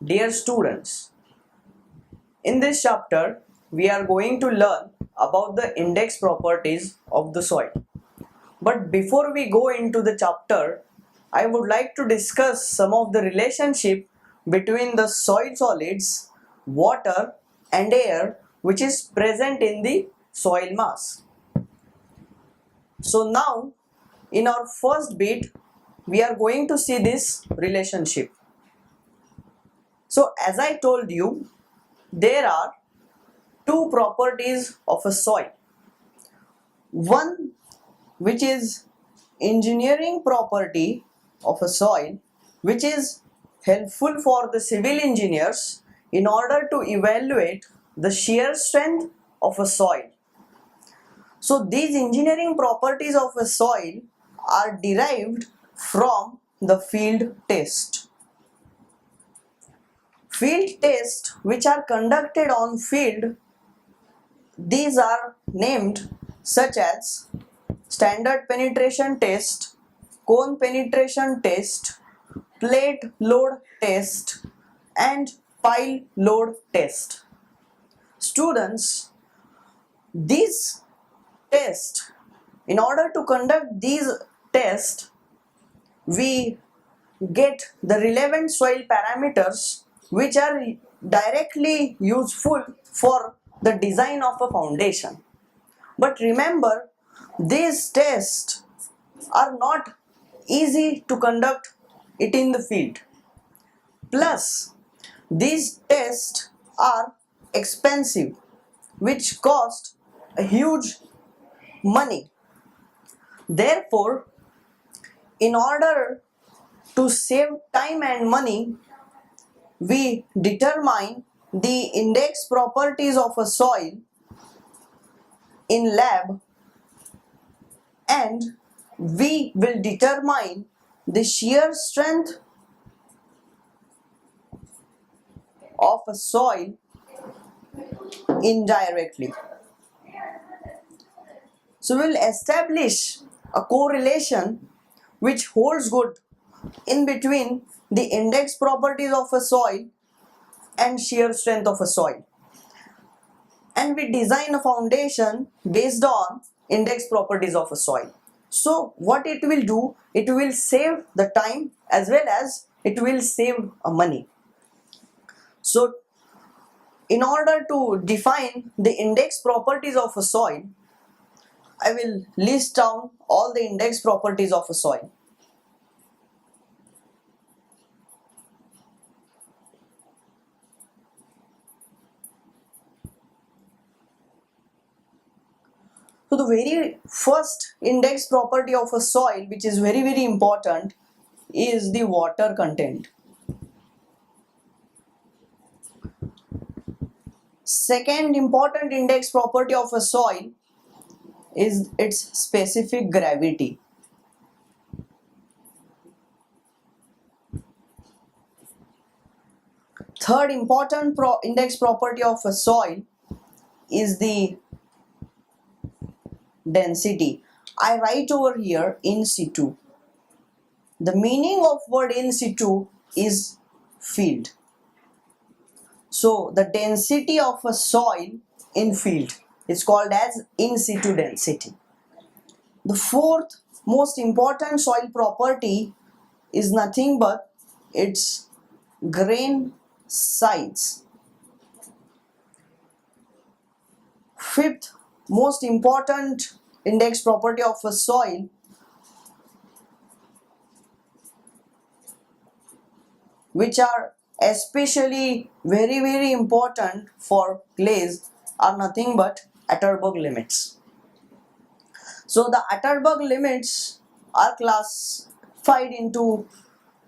Dear students, in this chapter we are going to learn about the index properties of the soil. But before we go into the chapter, I would like to discuss some of the relationship between the soil solids, water and air which is present in the soil mass. So now in our first bit we are going to see this relationship. So as I told you, there are two properties of a soil. One which is engineering property of a soil, which is helpful for the civil engineers in order to evaluate the shear strength of a soil. So these engineering properties of a soil are derived from the field test. Field tests which are conducted on field, these are named such as standard penetration test, cone penetration test, plate load test and pile load test. Students, these tests, in order to conduct these tests, we get the relevant soil parameters which are directly useful for the design of a foundation. But remember, these tests are not easy to conduct it in the field. Plus, these tests are expensive, which cost a huge money. Therefore, in order to save time and money, we determine the index properties of a soil in lab, and we will determine the shear strength of a soil indirectly. So we will establish a correlation which holds good in between the index properties of a soil and shear strength of a soil, and we design a foundation based on index properties of a soil. So what it will do, it will save the time as well as it will save money. So in order to define the index properties of a soil, I will list down all the index properties of a soil. So the very first index property of a soil, which is very important, is the water content. Second important index property of a soil is its specific gravity. Third important index property of a soil is the density. I write over here in situ. The meaning of word in situ is field. So the density of a soil in field is called as in situ density. The fourth most important soil property is nothing but its grain size. Fifth most important index property of a soil which are especially very important for clays are nothing but Atterberg limits. So the Atterberg limits are classified into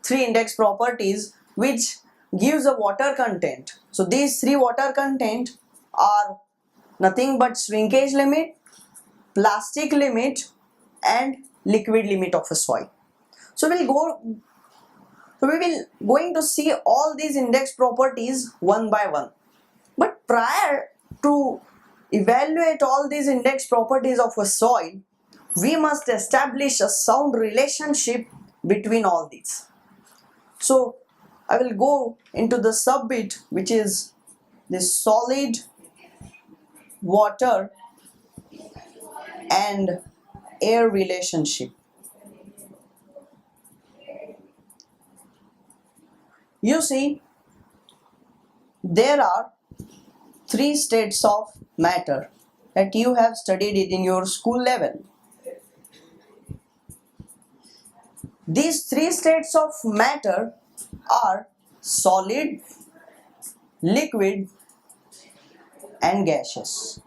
three index properties which gives a water content. So these three water content are nothing but shrinkage limit, plastic limit and liquid limit of a soil. So we will going to see all these index properties one by one. But prior to evaluate all these index properties of a soil, we must establish a sound relationship between all these. So I will go into the subbit, which is the solid, water and air relationship. You see, there are three states of matter that you have studied it in your school level. These three states of matter are solid, liquid and gaseous.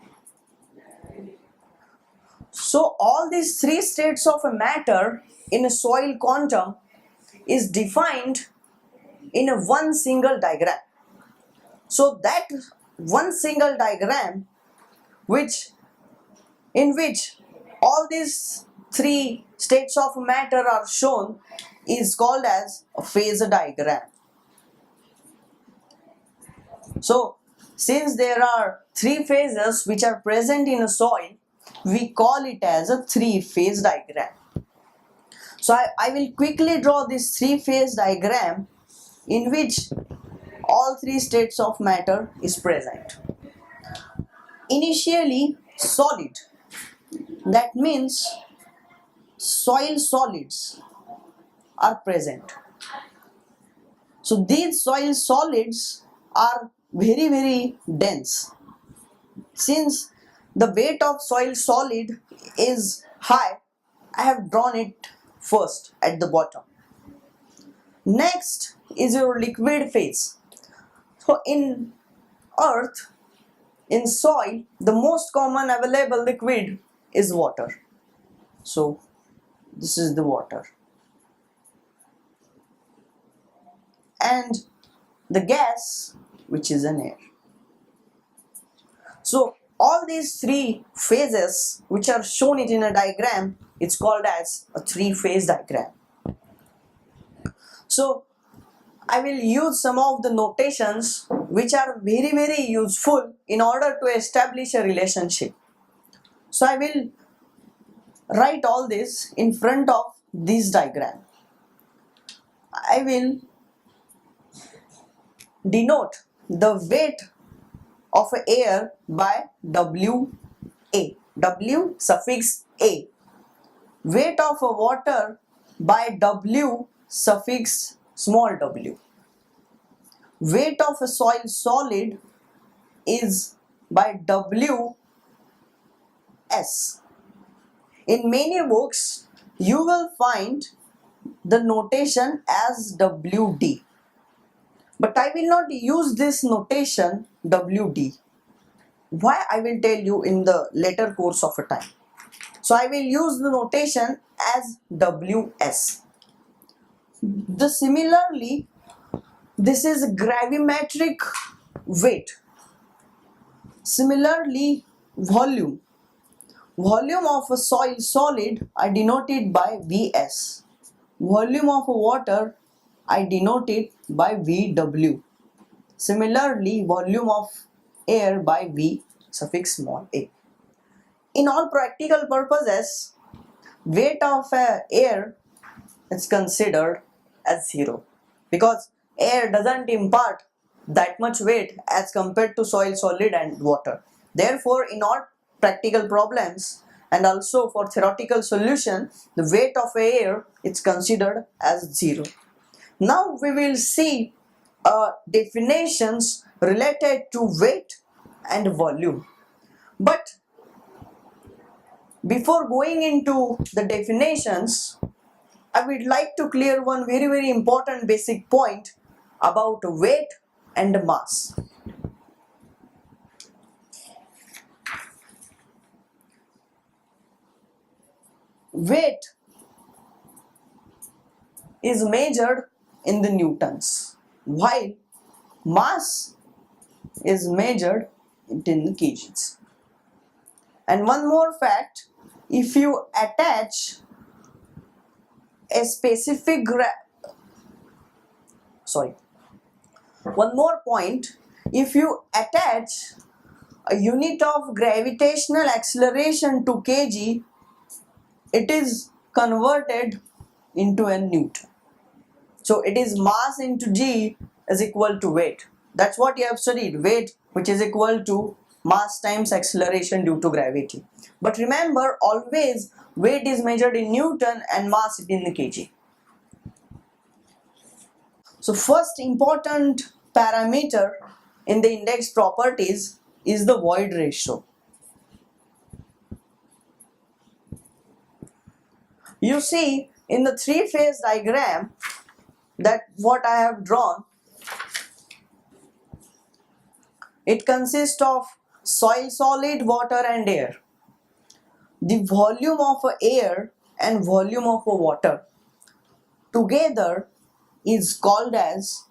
So all these three states of a matter in a soil quantum is defined in a one single diagram. So that one single diagram in which all these three states of matter are shown is called as a phase diagram. So since there are three phases which are present in a soil, we call it as a three-phase diagram. So I will quickly draw this three-phase diagram in which all three states of matter is present. Initially solid, that means soil solids are present. So these soil solids are very dense. Since the weight of soil solid is high, I have drawn it first at the bottom. Next is your liquid phase. So in earth, in soil, the most common available liquid is water. So this is the water. And the gas, which is an air. So all these three phases which are shown in a diagram, it's called as a three-phase diagram. So I will use some of the notations which are very useful in order to establish a relationship. So I will write all this in front of this diagram. I will denote the weight of air by WA. W suffix A. Weight of water by W suffix small w. Weight of a soil solid is by WS. In many books, you will find the notation as WD. But I will not use this notation WD. Why, I will tell you in the later course of a time. So I will use the notation as WS. Similarly, this is gravimetric weight. Similarly, volume. Volume of a soil solid I denote it by Vs. Volume of water I denote it by Vw. Similarly, volume of air by V suffix small a. In all practical purposes, weight of air is considered as 0 because air doesn't impart that much weight as compared to soil solid and water. Therefore, in all practical problems and also for theoretical solution, the weight of air is considered as 0. Now we will see definitions related to weight and volume. But before going into the definitions, I would like to clear one very important basic point about weight and mass. Weight is measured in the newtons, while mass is measured in the kgs. And one more fact, if you attach a specific one more point, if you attach a unit of gravitational acceleration to kg, it is converted into a newton. So it is mass into g is equal to weight. That's what you have studied, weight which is equal to mass times acceleration due to gravity. But remember, always weight is measured in Newton and mass in the kg. So first important parameter in the index properties is the void ratio. You see in the three-phase diagram that what I have drawn, it consists of soil solid, water and air. The volume of air and volume of water together is called as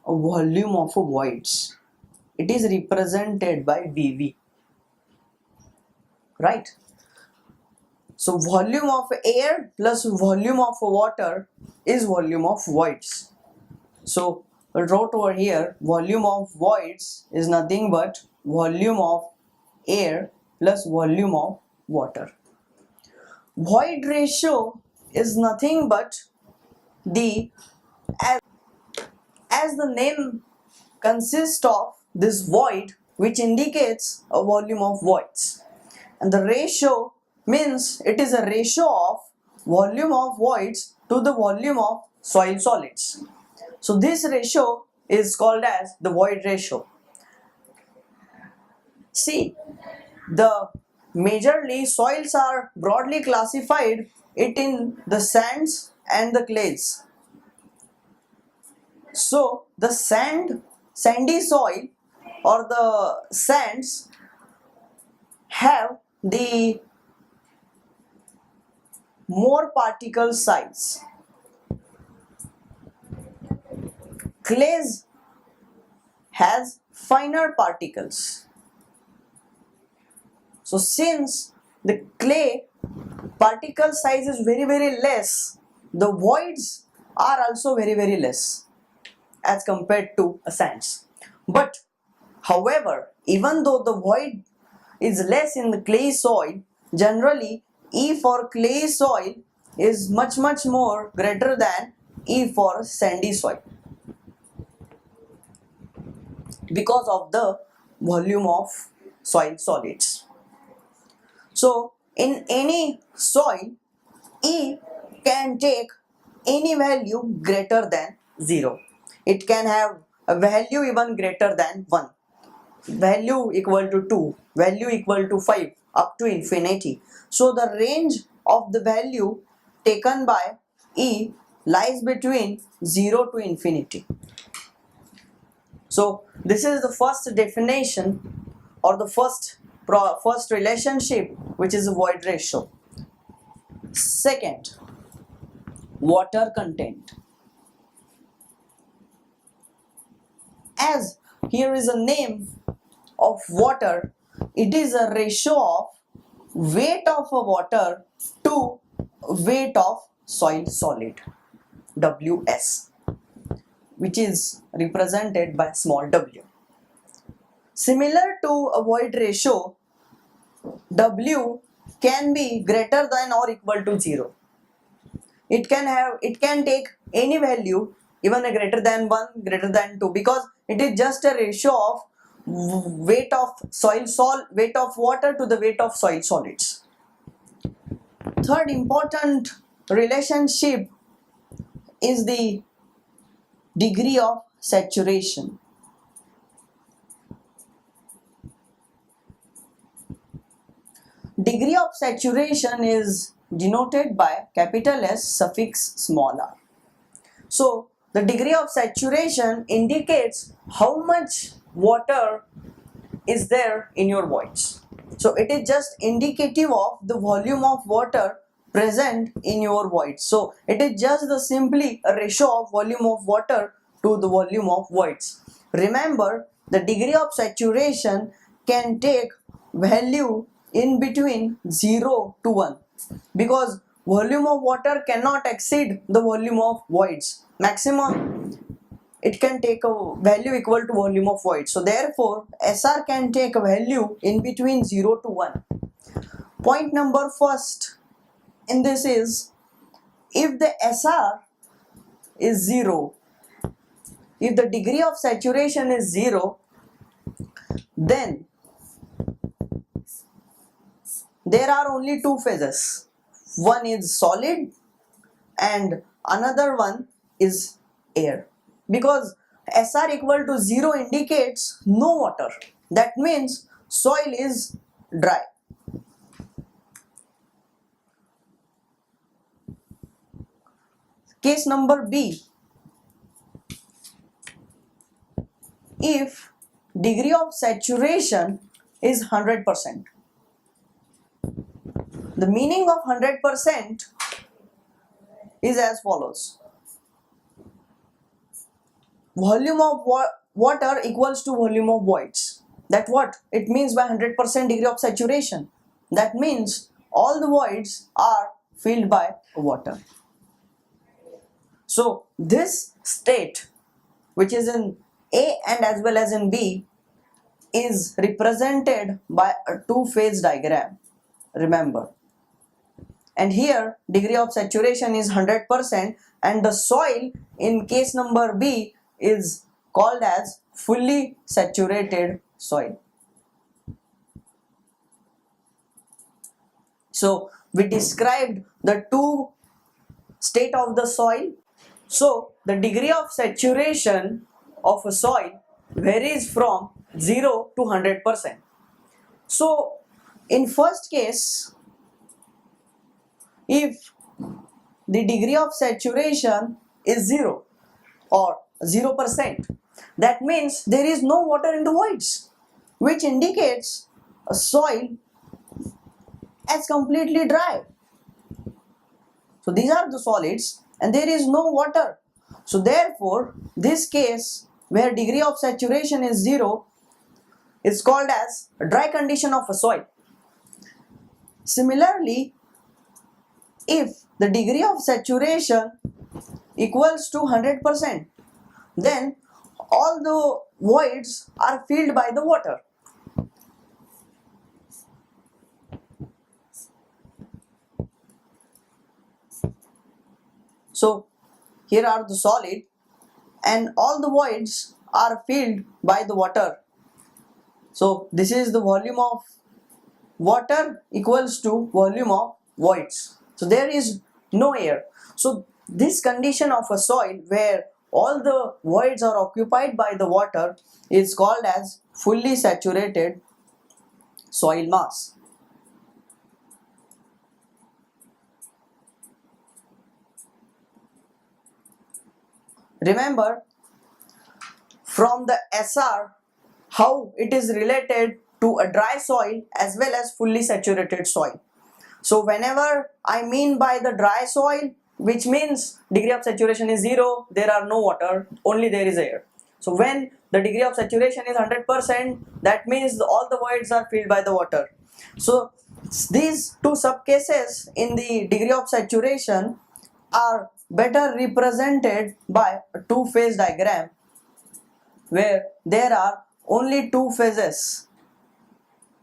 a volume of voids. It is represented by VV, right? So volume of air plus volume of water is volume of voids. So I wrote over here, volume of voids is nothing but volume of air plus volume of water. Void ratio is nothing but the, as the name consists of this void which indicates a volume of voids, and the ratio means it is a ratio of volume of voids to the volume of soil solids. So this ratio is called as the void ratio. See, the majorly soils are broadly classified it in the sands and the clays. So the sandy soil or the sands have the more particle size. Clays has finer particles. So since the clay particle size is very less, the voids are also very less as compared to sands. But however, even though the void is less in the clay soil, generally E for clay soil is much more greater than E for sandy soil because of the volume of soil solids. So in any soil, E can take any value greater than 0. It can have a value even greater than 1, value equal to 2, value equal to 5, up to infinity. So the range of the value taken by E lies between 0 to infinity. So this is the first definition or the first relationship, which is a void ratio. Second, water content. As here is a name of water, it is a ratio of weight of a water to weight of soil solid, WS, which is represented by small w. Similar to a void ratio, W can be greater than or equal to 0. It can take any value, even a greater than 1, greater than 2, because it is just a ratio of weight of weight of water to the weight of soil solids. Third important relationship is the degree of saturation. Degree of saturation is denoted by capital S suffix small r. So the degree of saturation indicates how much water is there in your voids. So it is just indicative of the volume of water present in your voids. So it is just simply a ratio of volume of water to the volume of voids. Remember, the degree of saturation can take value in between 0 to 1 because volume of water cannot exceed the volume of voids. Maximum it can take a value equal to volume of void. So therefore SR can take a value in between 0 to 1. Point number first in this is, if the SR is 0, if the degree of saturation is 0, then there are only two phases. One is solid and another one is air. Because SR equal to 0 indicates no water. That means soil is dry. Case number B. If degree of saturation is 100%. The meaning of 100% is as follows. Volume of water equals to volume of voids. That what it means by 100% degree of saturation. That means all the voids are filled by water. So this state, which is in A and as well as in B, is represented by a two-phase diagram. Remember. And here degree of saturation is 100% and the soil in case number B is called as fully saturated soil. So we described the two state of the soil. So the degree of saturation of a soil varies from 0 to 100%. So in first case, if the degree of saturation is 0 or 0%, that means there is no water in the voids, which indicates a soil as completely dry. So these are the solids and there is no water. So therefore, this case where degree of saturation is 0 is called as a dry condition of a soil. Similarly, if the degree of saturation equals to 100%, then all the voids are filled by the water. So here are the solid and all the voids are filled by the water. So this is the volume of water equals to volume of voids. So there is no air. So this condition of a soil where all the voids are occupied by the water is called as fully saturated soil mass. Remember from the SR how it is related to a dry soil as well as fully saturated soil. So whenever I mean by the dry soil, which means degree of saturation is 0, there are no water, only there is air. So when the degree of saturation is 100%, that means all the voids are filled by the water. So these two subcases in the degree of saturation are better represented by a two-phase diagram where there are only two phases.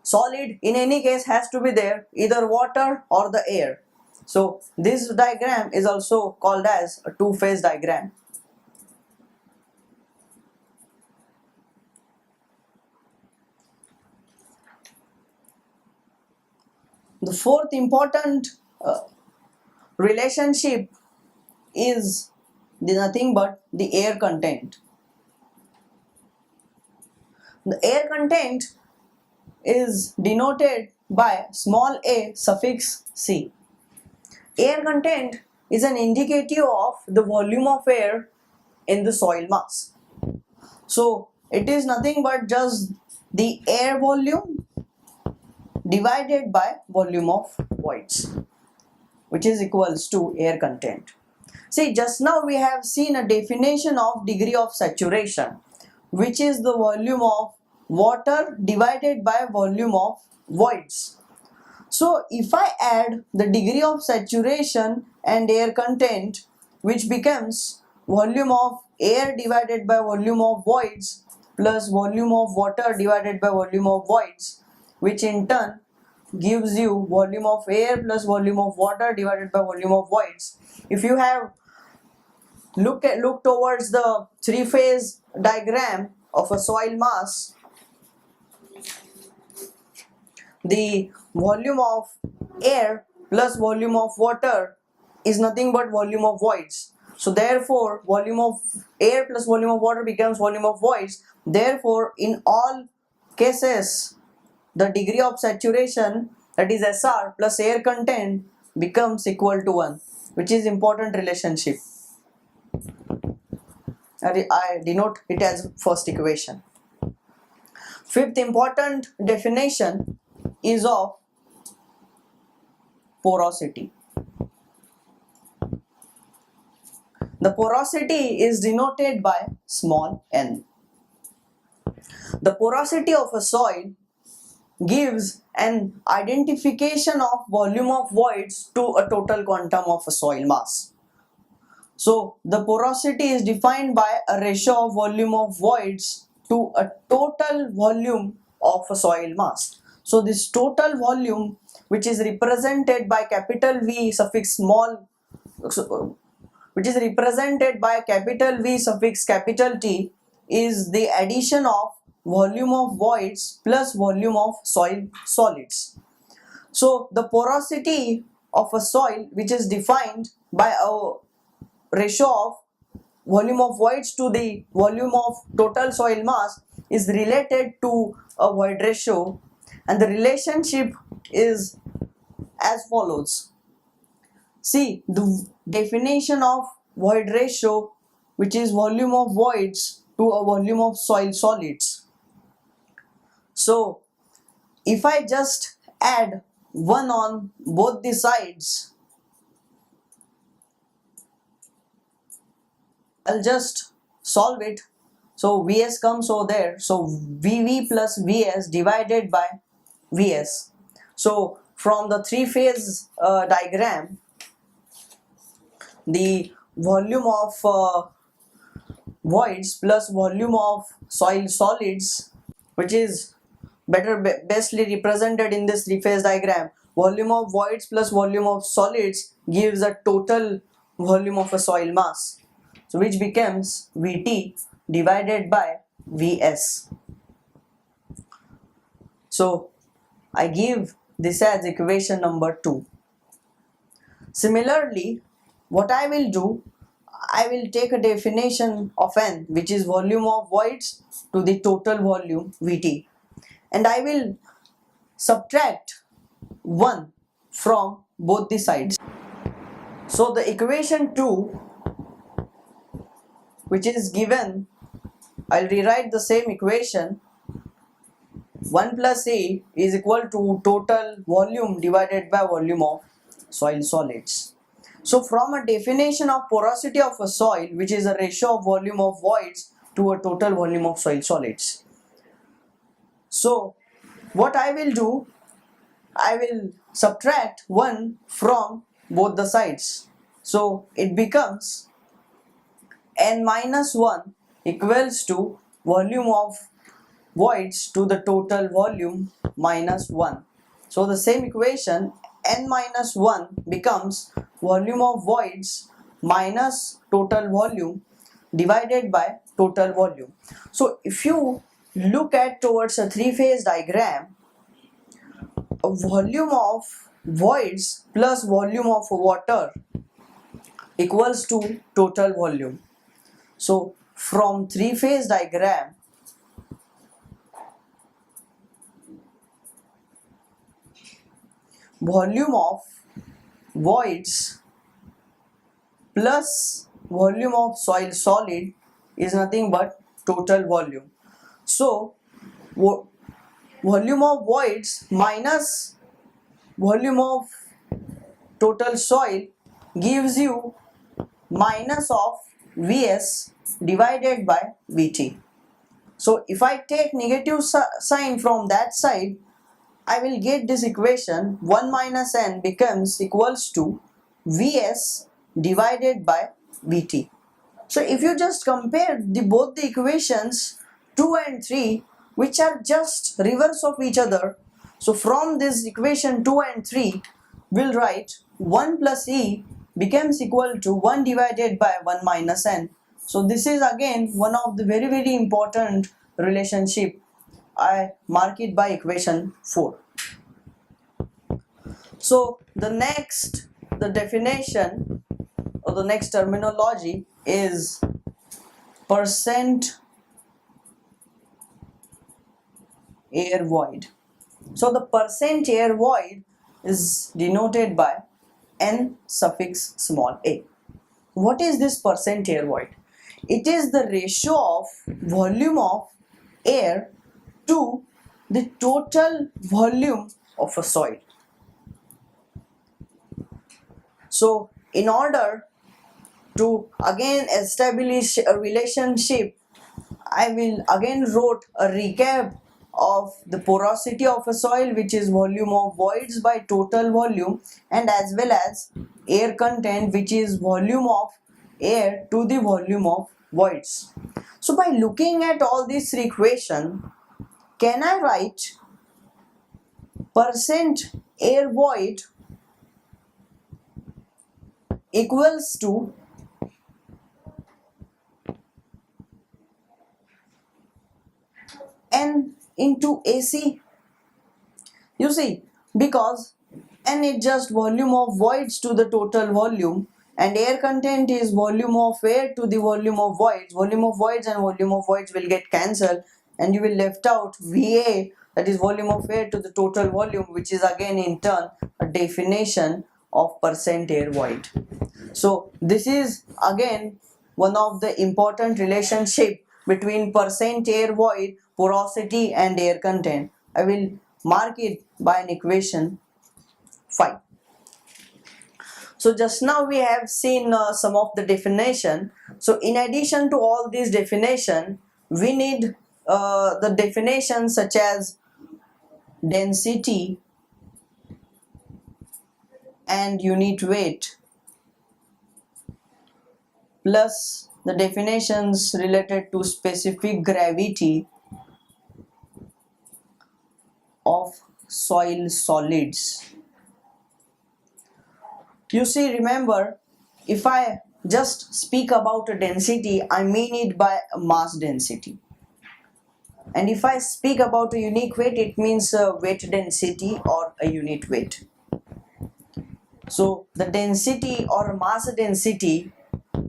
Solid in any case has to be there, either water or the air. So this diagram is also called as a two-phase diagram. The fourth important relationship is nothing but the air content. The air content is denoted by small a suffix C. Air content is an indicative of the volume of air in the soil mass. So it is nothing but just the air volume divided by volume of voids, which is equals to air content. See, just now we have seen a definition of degree of saturation, which is the volume of water divided by volume of voids. So if I add the degree of saturation and air content, which becomes volume of air divided by volume of voids plus volume of water divided by volume of voids, which in turn gives you volume of air plus volume of water divided by volume of voids. If you have look towards the three-phase diagram of a soil mass. The volume of air plus volume of water is nothing but volume of voids. So therefore volume of air plus volume of water becomes volume of voids. Therefore in all cases the degree of saturation, that is SR plus air content, becomes equal to 1, which is important relationship. I denote it as first equation. Fifth important definition is of porosity. The porosity is denoted by small n. The porosity of a soil gives an identification of volume of voids to a total quantum of a soil mass. So the porosity is defined by a ratio of volume of voids to a total volume of a soil mass. So this total volume, which is represented by capital V suffix small, which is represented by capital V suffix capital T, is the addition of volume of voids plus volume of soil solids. So the porosity of a soil, which is defined by a ratio of volume of voids to the volume of total soil mass, is related to a void ratio, and the relationship is as follows. See the definition of void ratio, which is volume of voids to a volume of soil solids. So if I just add 1 on both the sides, I'll just solve it. So Vs comes over there. So Vv plus Vs divided by Vs. So from the three-phase diagram, the volume of voids plus volume of soil solids, which is bestly represented in this three-phase diagram, volume of voids plus volume of solids gives a total volume of a soil mass, so which becomes Vt divided by Vs. So I give this as equation number 2. Similarly, what I will do, I will take a definition of N, which is volume of voids to the total volume Vt, and I will subtract 1 from both the sides. So the equation 2, which is given, I'll rewrite the same equation. 1 plus A is equal to total volume divided by volume of soil solids. So from a definition of porosity of a soil, which is a ratio of volume of voids to a total volume of soil solids. So what I will do, I will subtract 1 from both the sides. So it becomes N minus 1 equals to volume of voids to the total volume minus 1. So the same equation, N minus 1 becomes volume of voids minus total volume divided by total volume. So if you look at towards a three-phase diagram, a volume of voids plus volume of water equals to total volume. So from three-phase diagram, volume of voids plus volume of soil solid is nothing but total volume. So volume of voids minus volume of total soil gives you minus of Vs divided by Vt. So if I take negative sign from that side, I will get this equation. 1 minus N becomes equals to Vs divided by Vt. So if you just compare both the equations 2 and 3, which are just reverse of each other, so from this equation 2 and 3, we'll write 1 plus E becomes equal to 1 divided by 1 minus n. So this is again one of the very important relationship. I mark it by equation 4. So the definition or the next terminology is percent air void. So the percent air void is denoted by n suffix small a. What is this percent air void? It is the ratio of volume of air to the total volume of a soil. So in order to again establish a relationship, I will again wrote a recap of the porosity of a soil, which is volume of voids by total volume, and as well as air content, which is volume of air to the volume of voids. So by looking at all these three equations, can I write percent air void equals to n into AC? You see, because n is just volume of voids to the total volume, and air content is volume of air to the volume of voids. Volume of voids and volume of voids will get cancelled, and you will left out VA, that is volume of air to the total volume, which is again in turn a definition of percent air void. So this is again one of the important relationship between percent air void, porosity and air content. I will mark it by an equation 5. So just now we have seen some of the definition. So in addition to all these definition, we need the definitions such as density and unit weight, plus the definitions related to specific gravity of soil solids. You see, remember, if I just speak about a density, I mean it by mass density. And if I speak about a unique weight, it means a weight density or a unit weight. So the density or mass density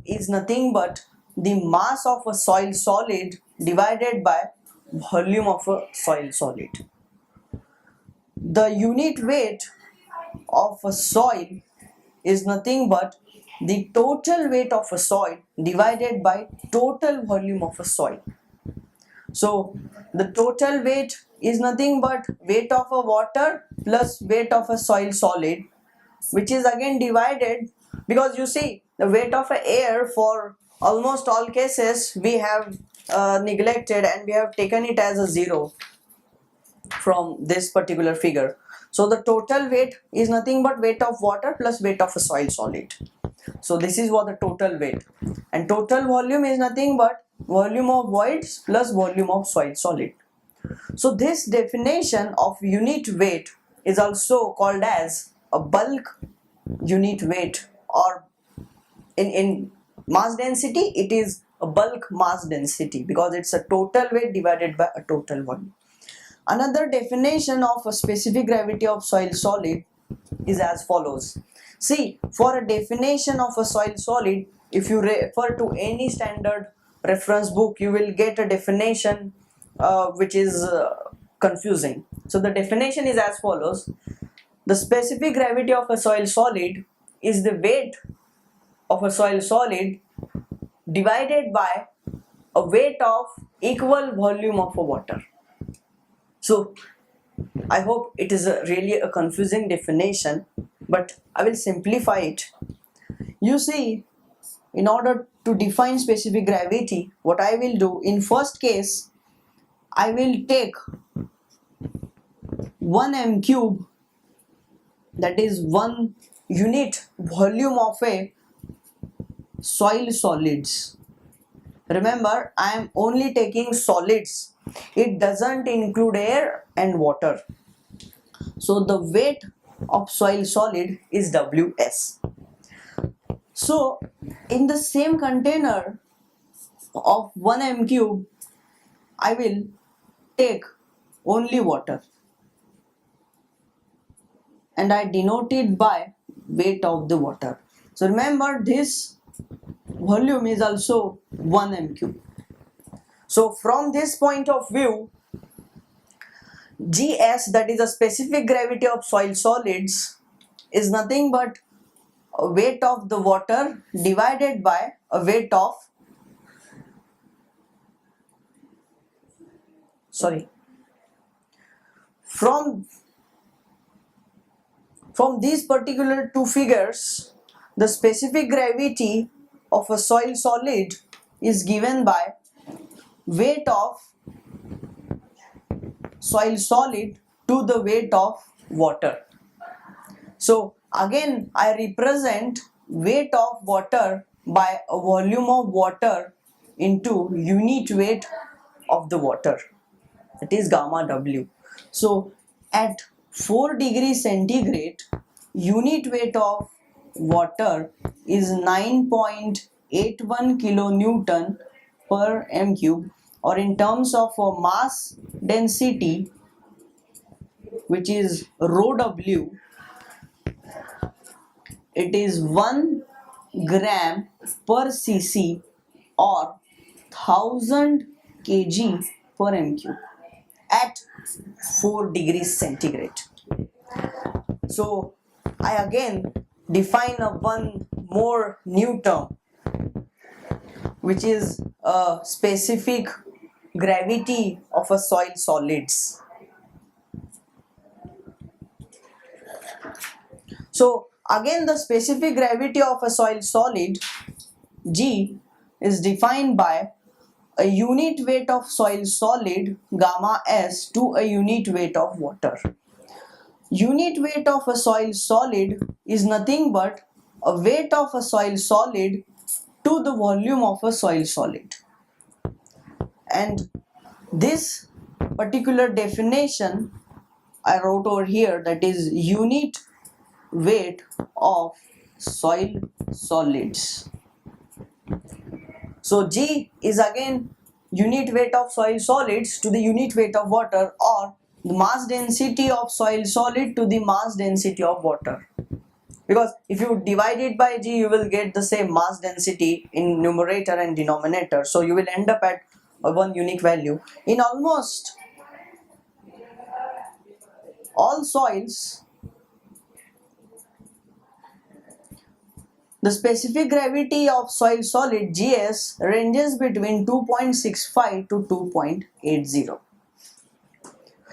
is nothing but the mass of a soil solid divided by volume of a soil solid. The unit weight of a soil is nothing but the total weight of a soil divided by total volume of a soil. So the total weight is nothing but weight of a water plus weight of a soil solid, which is again divided, because you see the weight of air for almost all cases we have neglected and we have taken it as a 0 from this particular figure. So the total weight is nothing but weight of water plus weight of a soil solid. So this is what the total weight, and total volume is nothing but volume of voids plus volume of soil solid. So this definition of unit weight is also called as a bulk unit weight, or in mass density it is a bulk mass density, because it's a total weight divided by a total volume. Another definition of a specific gravity of soil solid is as follows. See, for a definition of a soil solid, if you refer to any standard reference book, you will get a definition which is confusing. So the definition is as follows. The specific gravity of a soil solid is the weight of a soil solid divided by a weight of equal volume of a water. So I hope it is really a confusing definition, but I will simplify it. You see, in order to define specific gravity, what I will do in first case, I will take 1 m cube, that is 1 unit volume of a soil solids. Remember, I am only taking solids. It doesn't include air and water. So the weight of soil solid is Ws. So in the same container of 1 m cube, I will take only water and I denote it by weight of the water. So remember, this volume is also 1 m cube. So from this point of view, GS, that is a specific gravity of soil solids, is nothing but a weight of the water divided by a weight of from these particular two figures, the specific gravity of a soil solid is given by weight of soil solid to the weight of water. So again I represent weight of water by a volume of water into unit weight of the water, that is gamma W. So at 4 degrees centigrade, unit weight of water is 9.81 kilonewton per m cube, or in terms of mass density, which is rho W, it is 1 gram per cc or 1000 kg per m cube at 4 degrees centigrade. So I again define one more new term, which is a specific gravity of a soil solids. So again, the specific gravity of a soil solid, G, is defined by a unit weight of soil solid, gamma S, to a unit weight of water. Unit weight of a soil solid is nothing but a weight of a soil solid to the volume of a soil solid. And this particular definition I wrote over here, that is unit weight of soil solids. So G is again unit weight of soil solids to the unit weight of water, or the mass density of soil solid to the mass density of water. Because if you divide it by G, you will get the same mass density in numerator and denominator. So you will end up at one unique value. In almost all soils, the specific gravity of soil solid GS ranges between 2.65 to 2.80.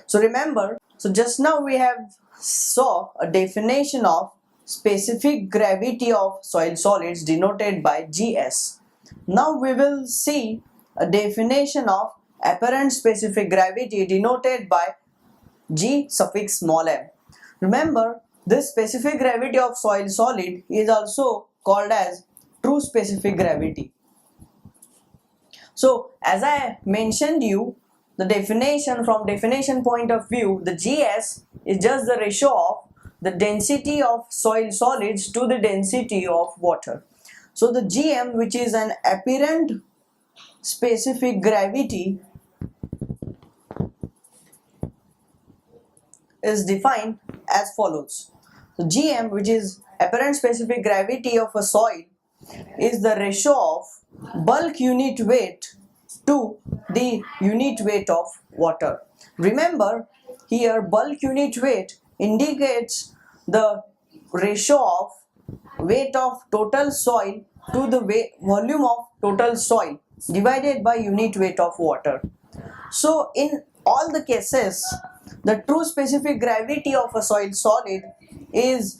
So remember, so just now we have saw a definition of specific gravity of soil solids denoted by GS. Now we will see a definition of apparent specific gravity denoted by G suffix small m. Remember, this specific gravity of soil solid is also called as true specific gravity. So as I mentioned you, the definition, from definition point of view, the GS is just the ratio of the density of soil solids to the density of water. So the GM, which is an apparent specific gravity, is defined as follows. So GM, which is apparent specific gravity of a soil, is the ratio of bulk unit weight to the unit weight of water. Remember, here bulk unit weight indicates the ratio of weight of total soil to the volume of total soil divided by unit weight of water. So in all the cases, the true specific gravity of a soil solid is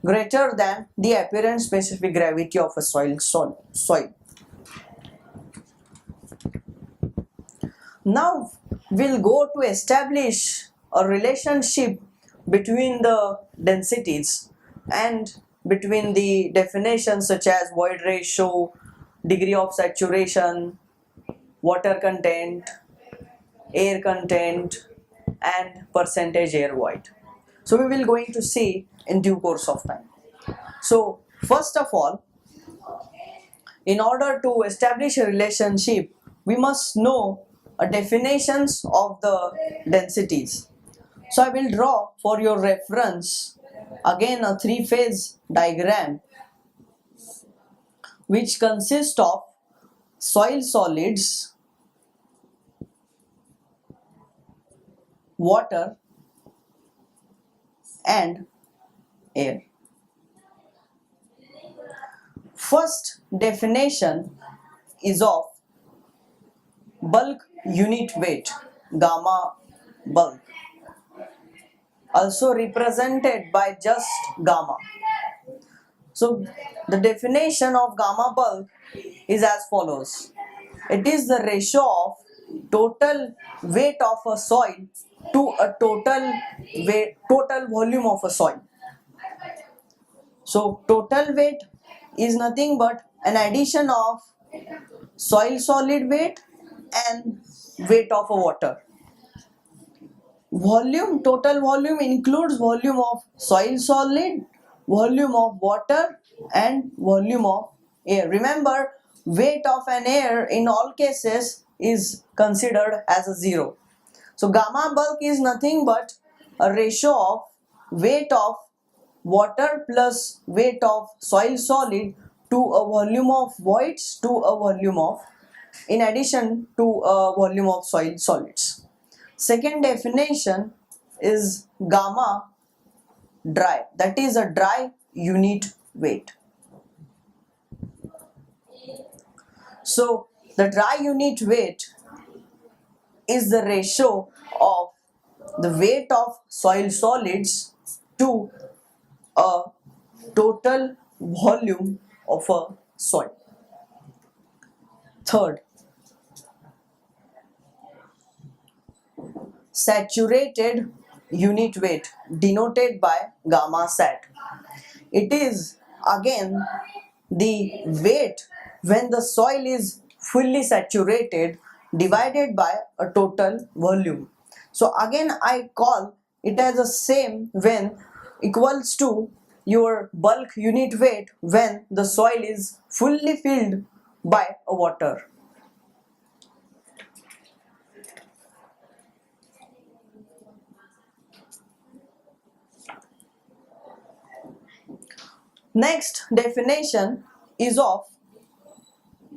greater than the apparent specific gravity of a soil. Now we'll go to establish a relationship between the densities and between the definitions such as void ratio, degree of saturation, water content, air content, and percentage air void. So we will going to see in due course of time. So first of all, in order to establish a relationship, we must know definitions of the densities. So I will draw for your reference again a three-phase diagram which consists of soil solids, water and air. First definition is of bulk unit weight, gamma bulk, also represented by just gamma. So the definition of gamma bulk is as follows. It is the ratio of total weight of a soil to a total volume of a soil. So total weight is nothing but an addition of soil solid weight and weight of a water. Volume, total volume includes volume of soil solid, volume of water and volume of air. Remember, weight of an air in all cases is considered as a zero. So gamma bulk is nothing but a ratio of weight of water plus weight of soil solid to a volume of voids to a volume of, in addition to a volume of soil solids. Second definition is gamma dry, that is a dry unit weight. So the dry unit weight is the ratio of the weight of soil solids to a total volume of a soil. Third, saturated unit weight denoted by gamma sat. It is again the weight when the soil is fully saturated divided by a total volume. So again I call it as the same when equals to your bulk unit weight when the soil is fully filled by a water. Next definition is of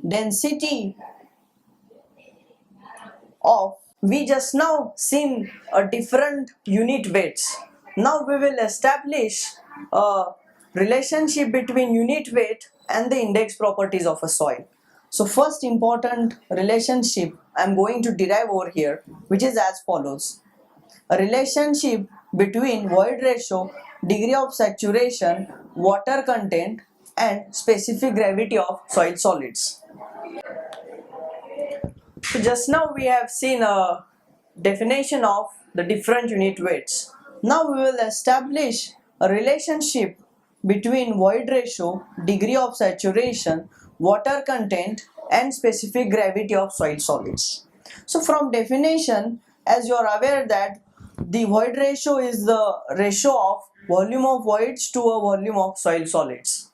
density of, we just now seen a different unit weights. Now we will establish a relationship between unit weight and the index properties of a soil. So first important relationship I am going to derive over here, which is as follows. A relationship between void ratio, degree of saturation, water content and specific gravity of soil solids. So just now we have seen a definition of the different unit weights. Now we will establish a relationship between void ratio, degree of saturation, water content and specific gravity of soil solids. So from definition, as you are aware that the void ratio is the ratio of volume of voids to a volume of soil solids.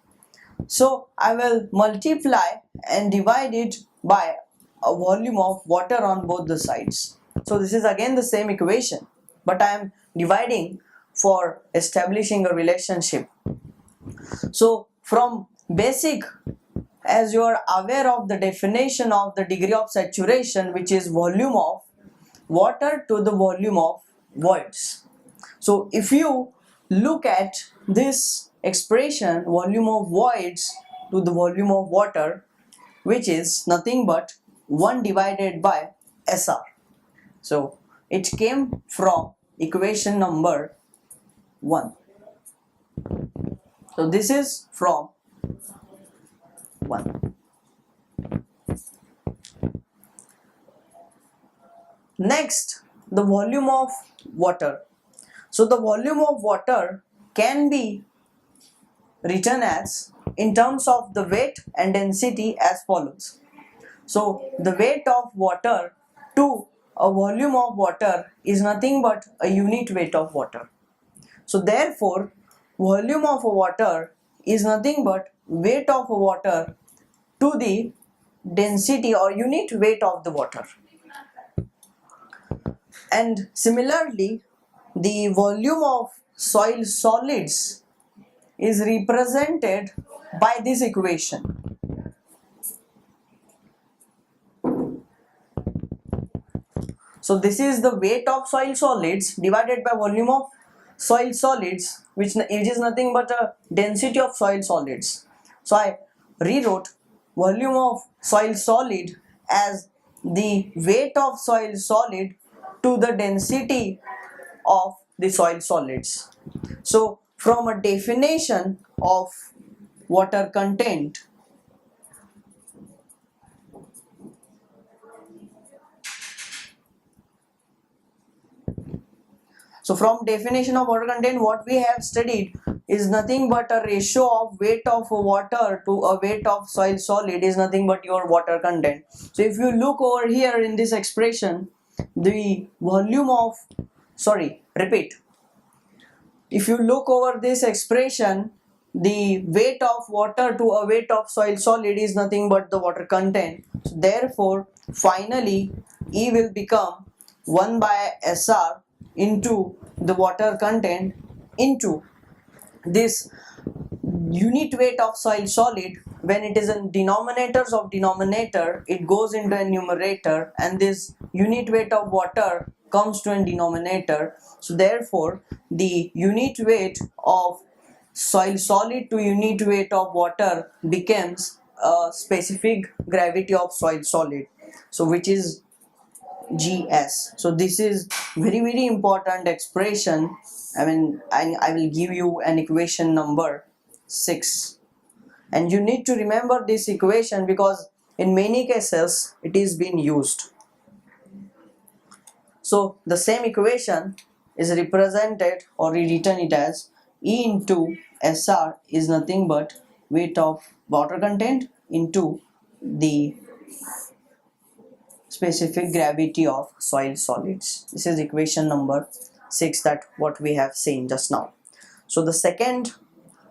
So I will multiply and divide it by a volume of water on both the sides. So this is again the same equation, but I am dividing for establishing a relationship. So from basic, as you are aware of the definition of the degree of saturation, which is volume of water to the volume of voids. So if you look at this expression, volume of voids to the volume of water, which is nothing but 1 divided by SR. So it came from equation number 1. So this is from 1. Next, the volume of water. So the volume of water can be written as in terms of the weight and density as follows. So the weight of water to a volume of water is nothing but a unit weight of water. So therefore volume of water is nothing but weight of water to to the density or unit weight of the water. And similarly, the volume of soil solids is represented by this equation. So this is the weight of soil solids divided by volume of soil solids, which is nothing but a density of soil solids. So I rewrote volume of soil solid as the weight of soil solid to the density of the soil solids. So from a definition of water content, so from definition of water content, what we have studied is nothing but a ratio of weight of water to a weight of soil solid is nothing but your water content. So if you look over here in this expression, the volume of, if you look over this expression, the weight of water to a weight of soil solid is nothing but the water content. So therefore, finally, E will become 1 by SR into the water content into this unit weight of soil solid. When it is in denominators of denominator, it goes into a numerator, and this unit weight of water comes to a denominator. So therefore, the unit weight of soil solid to unit weight of water becomes a specific gravity of soil solid, so which is GS. So this is very important expression. I will give you an equation number 6, and you need to remember this equation because in many cases it is being used. So the same equation is represented or rewritten it as E into SR is nothing but weight of water content into the specific gravity of soil solids. This is equation number 6, that what we have seen just now. So the second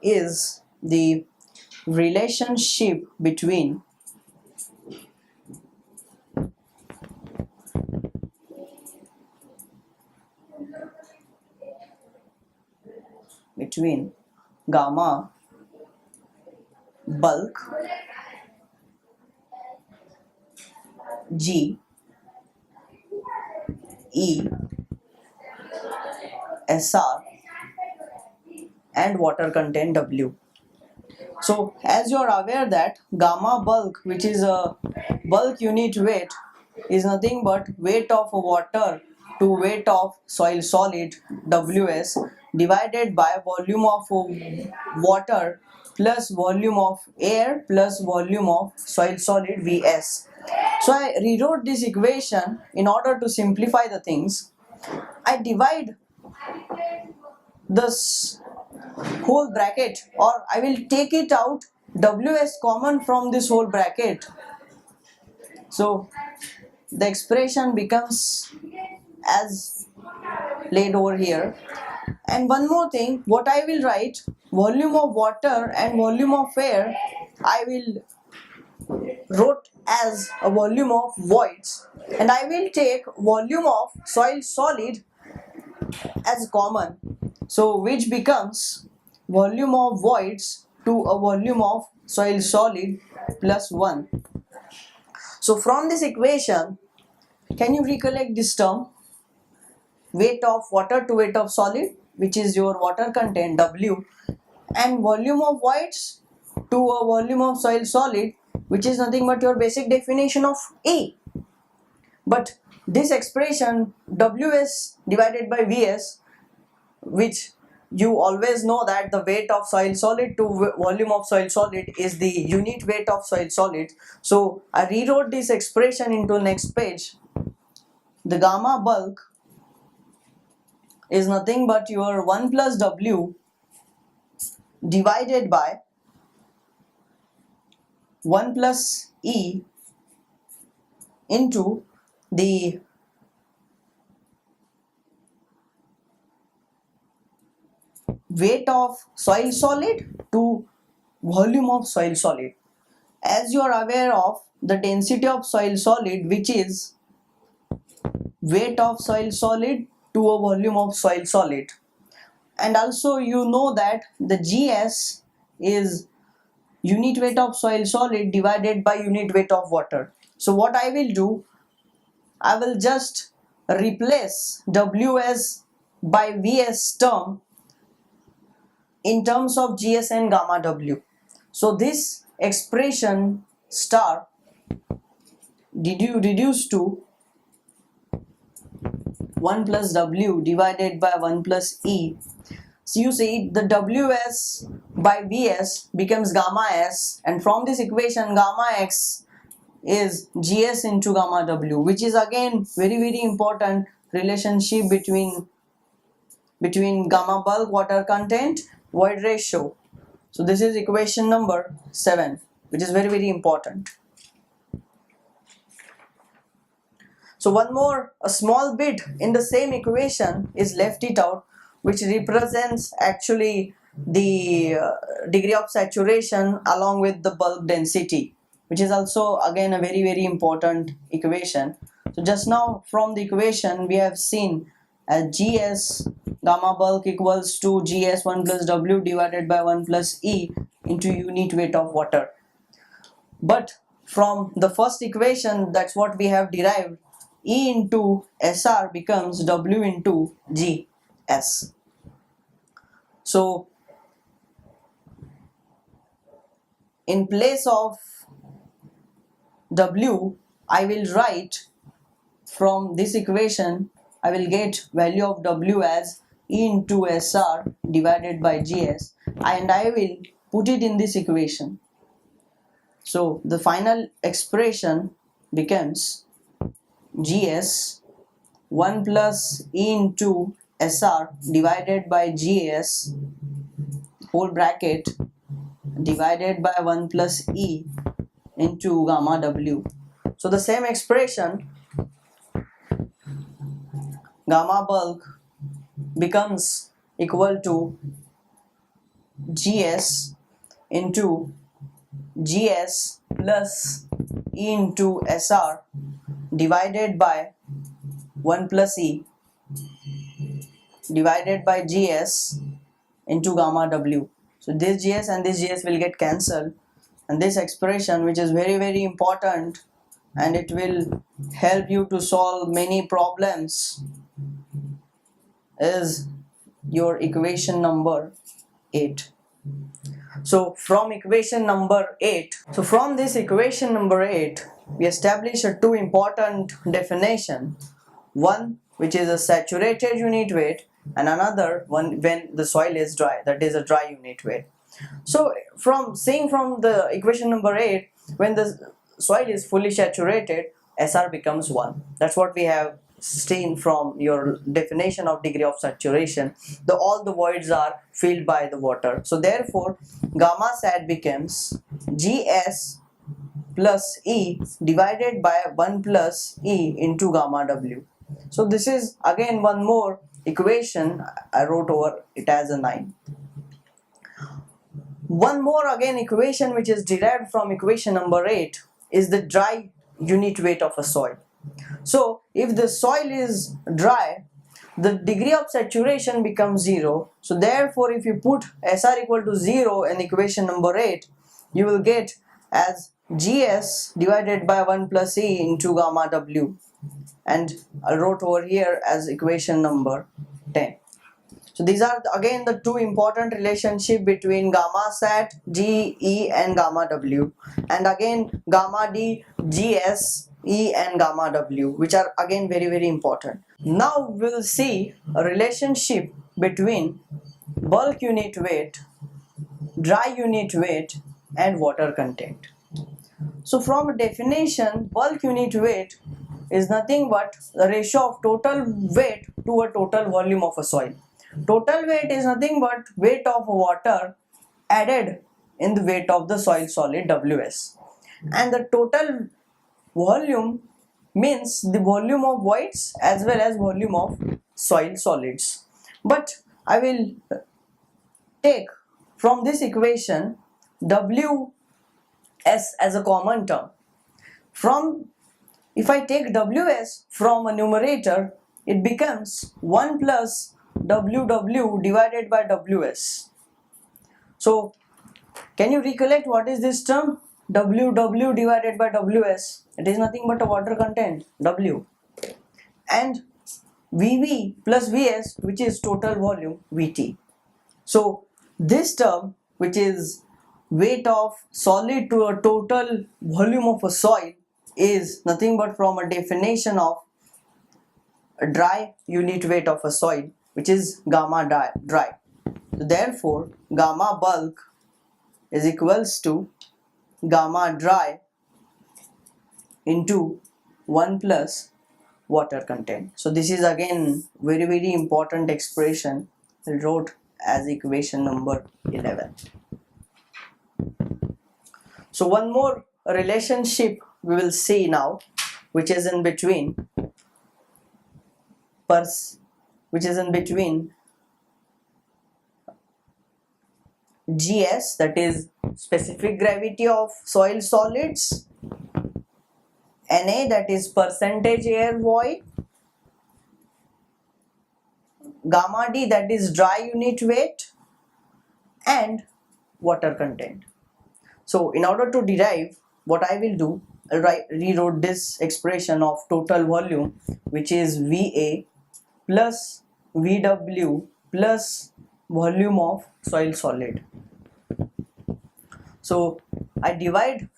is the relationship between gamma bulk G E SR and water content W. So as you are aware that gamma bulk, which is a bulk unit weight, is nothing but weight of water to weight of soil solid Ws divided by volume of water plus volume of air plus volume of soil solid Vs. So I rewrote this equation in order to simplify the things. I divide this whole bracket, or I will take it out Ws common from this whole bracket. So the expression becomes as laid over here. And one more thing, what I will write, volume of water and volume of air, I will wrote as a volume of voids, and I will take volume of soil solid as common, so which becomes volume of voids to a volume of soil solid plus 1. So from this equation, can you recollect this term, weight of water to weight of solid, which is your water content W, and volume of voids to a volume of soil solid, which is nothing but your basic definition of A. But this expression Ws divided by Vs, which you always know that the weight of soil solid to volume of soil solid is the unit weight of soil solid. So I rewrote this expression into next page. The gamma bulk is nothing but your 1 plus W divided by 1 plus E into the weight of soil solid to volume of soil solid. as you are aware of the density of soil solid, which is weight of soil solid to a volume of soil solid, and also you know that the GS is unit weight of soil solid divided by unit weight of water. So what I will do, I will just replace WS by VS term in terms of GS and gamma W. So this expression star reduced to 1 plus W divided by 1 plus E. So you see the WS by VS becomes gamma S, and from this equation gamma X is GS into gamma W, which is again very important relationship between gamma bulk water content void ratio. So this is equation number 7, which is very important. So one more, a small bit in the same equation is left it out, which represents actually the degree of saturation along with the bulk density, which is also again a very important equation. So just now from the equation we have seen as GS gamma bulk equals to GS 1 plus W divided by 1 plus E into unit weight of water. But from the first equation, that's what we have derived, E into SR becomes W into GS. So in place of W, I will write from this equation, I will get value of W as E into SR divided by GS, and I will put it in this equation. So the final expression becomes GS 1 plus E into SR divided by GS whole bracket divided by 1 plus E into gamma W. So the same expression, gamma bulk becomes equal to GS into GS plus E into SR divided by 1 plus E divided by GS into gamma W. So this GS and this GS will get cancelled, and this expression, which is very important, and it will help you to solve many problems, is your equation number 8. So from equation number 8, so from this equation number 8, we establish a two important definition. One which is a saturated unit weight, and another one when the soil is dry, that is a dry unit weight. So from seeing from the equation number 8, when the soil is fully saturated, SR becomes 1. That's what we have seen from your definition of degree of saturation. All the voids are filled by the water. So therefore gamma sat becomes GS plus E divided by 1 plus E into gamma W. So this is again one more equation. I wrote over it as a 9. One more again equation which is derived from equation number 8 is the dry unit weight of a soil. So if the soil is dry, the degree of saturation becomes 0. So therefore if you put SR equal to 0 in equation number 8, you will get as GS divided by 1 plus E into gamma W, and I wrote over here as equation number 10. So these are again the two important relationship between gamma sat, G, E and gamma W, and again gamma D, GS, E and gamma W, which are again very important. Now we will see a relationship between bulk unit weight, dry unit weight and water content. So from a definition, bulk unit weight is nothing but the ratio of total weight to a total volume of a soil. Total weight is nothing but weight of water added in the weight of the soil solid WS, and the total volume means the volume of voids as well as volume of soil solids. But I will take from this equation W S as a common term. From if I take Ws from a numerator, it becomes 1 plus Ww divided by Ws. So can you recollect what is this term? Ww divided by Ws. It is nothing but a water content, W. And Vv plus Vs, which is total volume, Vt. So this term, which is weight of solid to a total volume of a soil, is nothing but from a definition of a dry unit weight of a soil, which is gamma dry. So therefore, gamma bulk is equals to gamma dry into 1 plus water content. So this is again very important expression I wrote as equation number 11. So one more relationship we will see now, which is in between GS, that is specific gravity of soil solids, Na, that is percentage air void, gamma D, that is dry unit weight, and water content. So in order to derive, what I will do, I'll rewrote this expression of total volume, which is Va plus Vw plus volume of soil solid. So I divide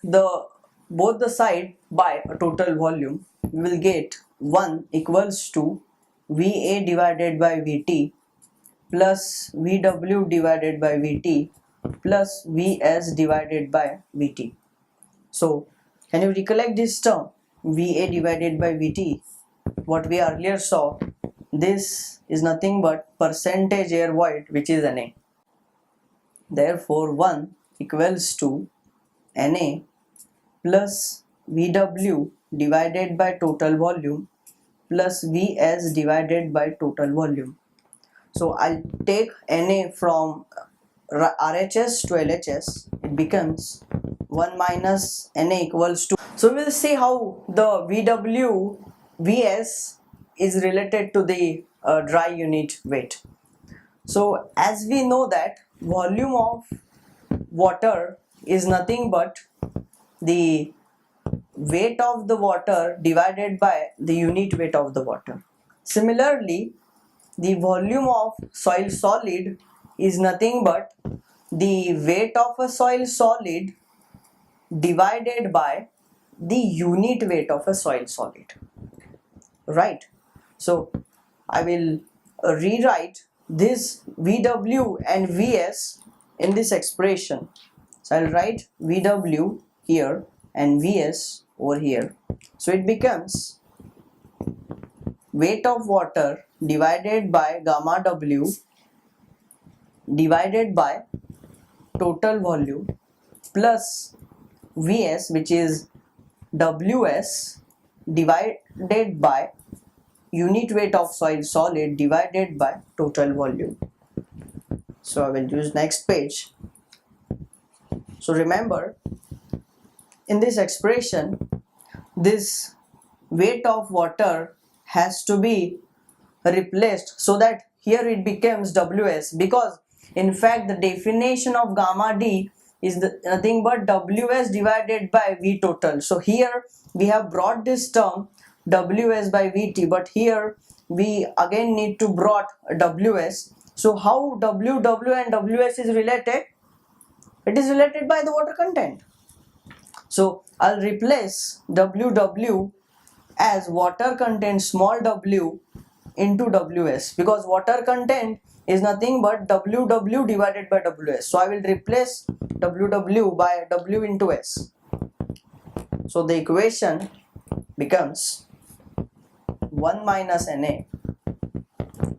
both the side by a total volume. We will get 1 equals to Va divided by Vt plus Vw divided by Vt plus Vs divided by Vt. So can you recollect this term, Va divided by Vt? What we earlier saw, this is nothing but percentage air void, which is Na. Therefore 1 equals to Na plus Vw divided by total volume plus Vs divided by total volume. So I'll take Na from RHS to LHS. It becomes 1 minus Na equals to. So we'll see how the Vw Vs is related to the dry unit weight. So as we know that volume of water is nothing but the weight of the water divided by the unit weight of the water. Similarly, the volume of soil solid is nothing but the weight of a soil solid divided by the unit weight of a soil solid, right? So I will rewrite this Vw and Vs in this expression. So I'll write Vw here and Vs over here. So it becomes weight of water divided by gamma W divided by total volume plus Vs, which is Ws divided by unit weight of soil solid divided by total volume. So I will use next page. So remember, in this expression, this weight of water has to be replaced so that here it becomes Ws, because in fact the definition of gamma D is nothing but Ws divided by V total. So here we have brought this term Ws by Vt, but here we again need to brought Ws. So how Ww and Ws is related? It is related by the water content. So I'll replace Ww as water content small w into Ws, because water content is nothing but Ww divided by Ws. So I will replace Ww by W into S. So the equation becomes 1 minus Na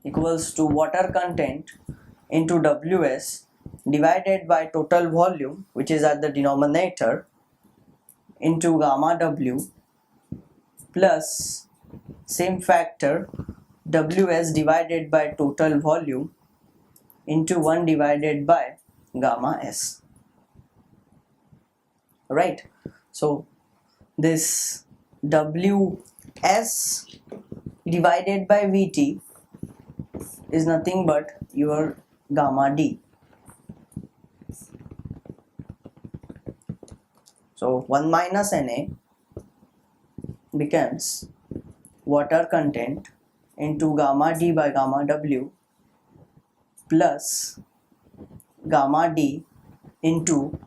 equals to water content into Ws divided by total volume, which is at the denominator, into gamma W plus same factor Ws divided by total volume into 1 divided by gamma S. right? So this Ws divided by Vt is nothing but your gamma d. So 1 minus Na becomes water content into gamma d by gamma W plus gamma d into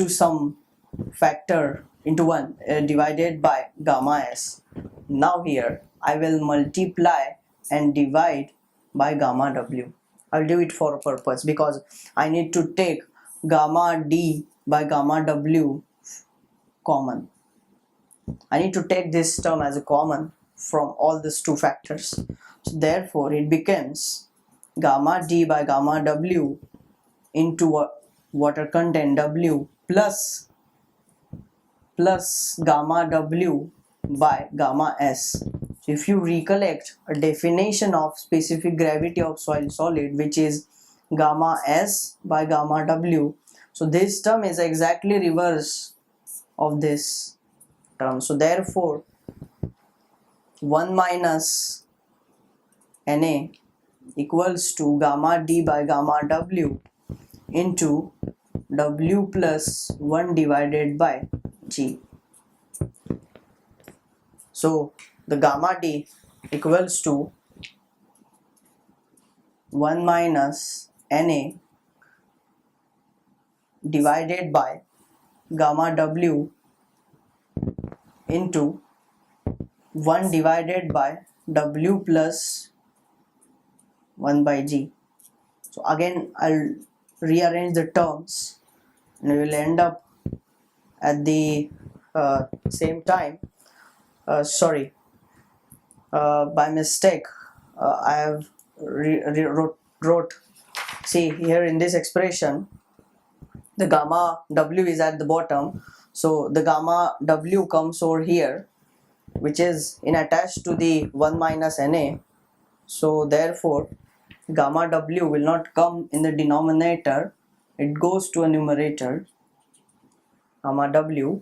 some factor into 1 divided by gamma s. Now here I will multiply and divide by gamma W. I'll do it for a purpose because I need to take gamma d by gamma W common. I need to take this term as a common from all these two factors. So therefore it becomes gamma d by gamma W into water content W plus gamma W by gamma S. So if you recollect a definition of specific gravity of soil solid, which is gamma S by gamma W, so this term is exactly reverse of this term. So therefore 1 minus Na equals to gamma d by gamma W into W plus 1 divided by G. So the gamma d equals to 1 minus Na divided by gamma W into 1 divided by W plus 1 by G. So again I'll rearrange the terms and we will end up at the same time. By mistake I have wrote, see here in this expression the gamma W is at the bottom, so the gamma W comes over here, which is in attached to the 1 minus Na. So therefore gamma W will not come in the denominator, it goes to a numerator, gamma W.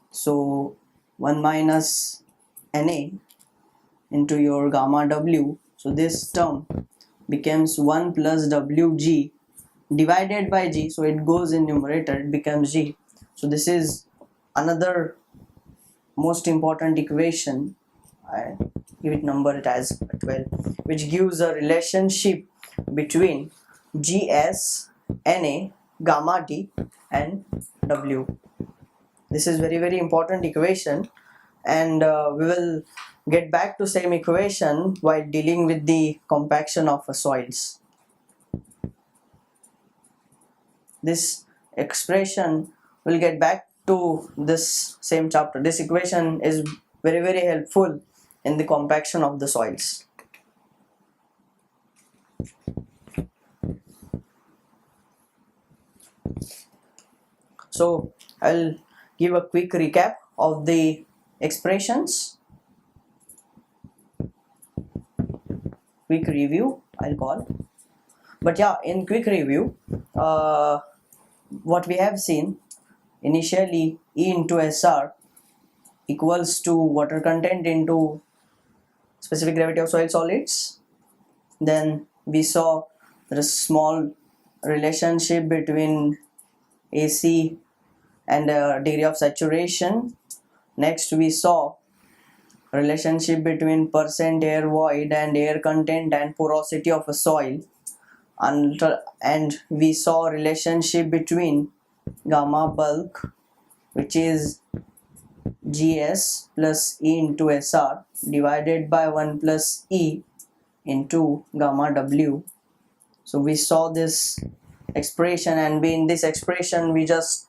So 1 minus Na into your gamma W, so this term becomes 1 plus Wg divided by G, so it goes in numerator, it becomes G. So this is another most important equation, I give it number it as 12, which gives a relationship between Gs, Na, gamma D and W. This is very important equation, and we will get back to same equation while dealing with the compaction of soils. This expression will get back to this same chapter. This equation is very helpful in the compaction of the soils. So I'll give a quick recap of the expressions, quick review I'll call. But yeah, in quick review, what we have seen initially, E into SR equals to water content into specific gravity of soil solids. Then we saw there is small relationship between AC and degree of saturation. Next we saw relationship between percent air void and air content and porosity of a soil, and we saw relationship between gamma bulk, which is Gs plus E into Sr divided by 1 plus E into gamma W. So we saw this expression, and in this expression we just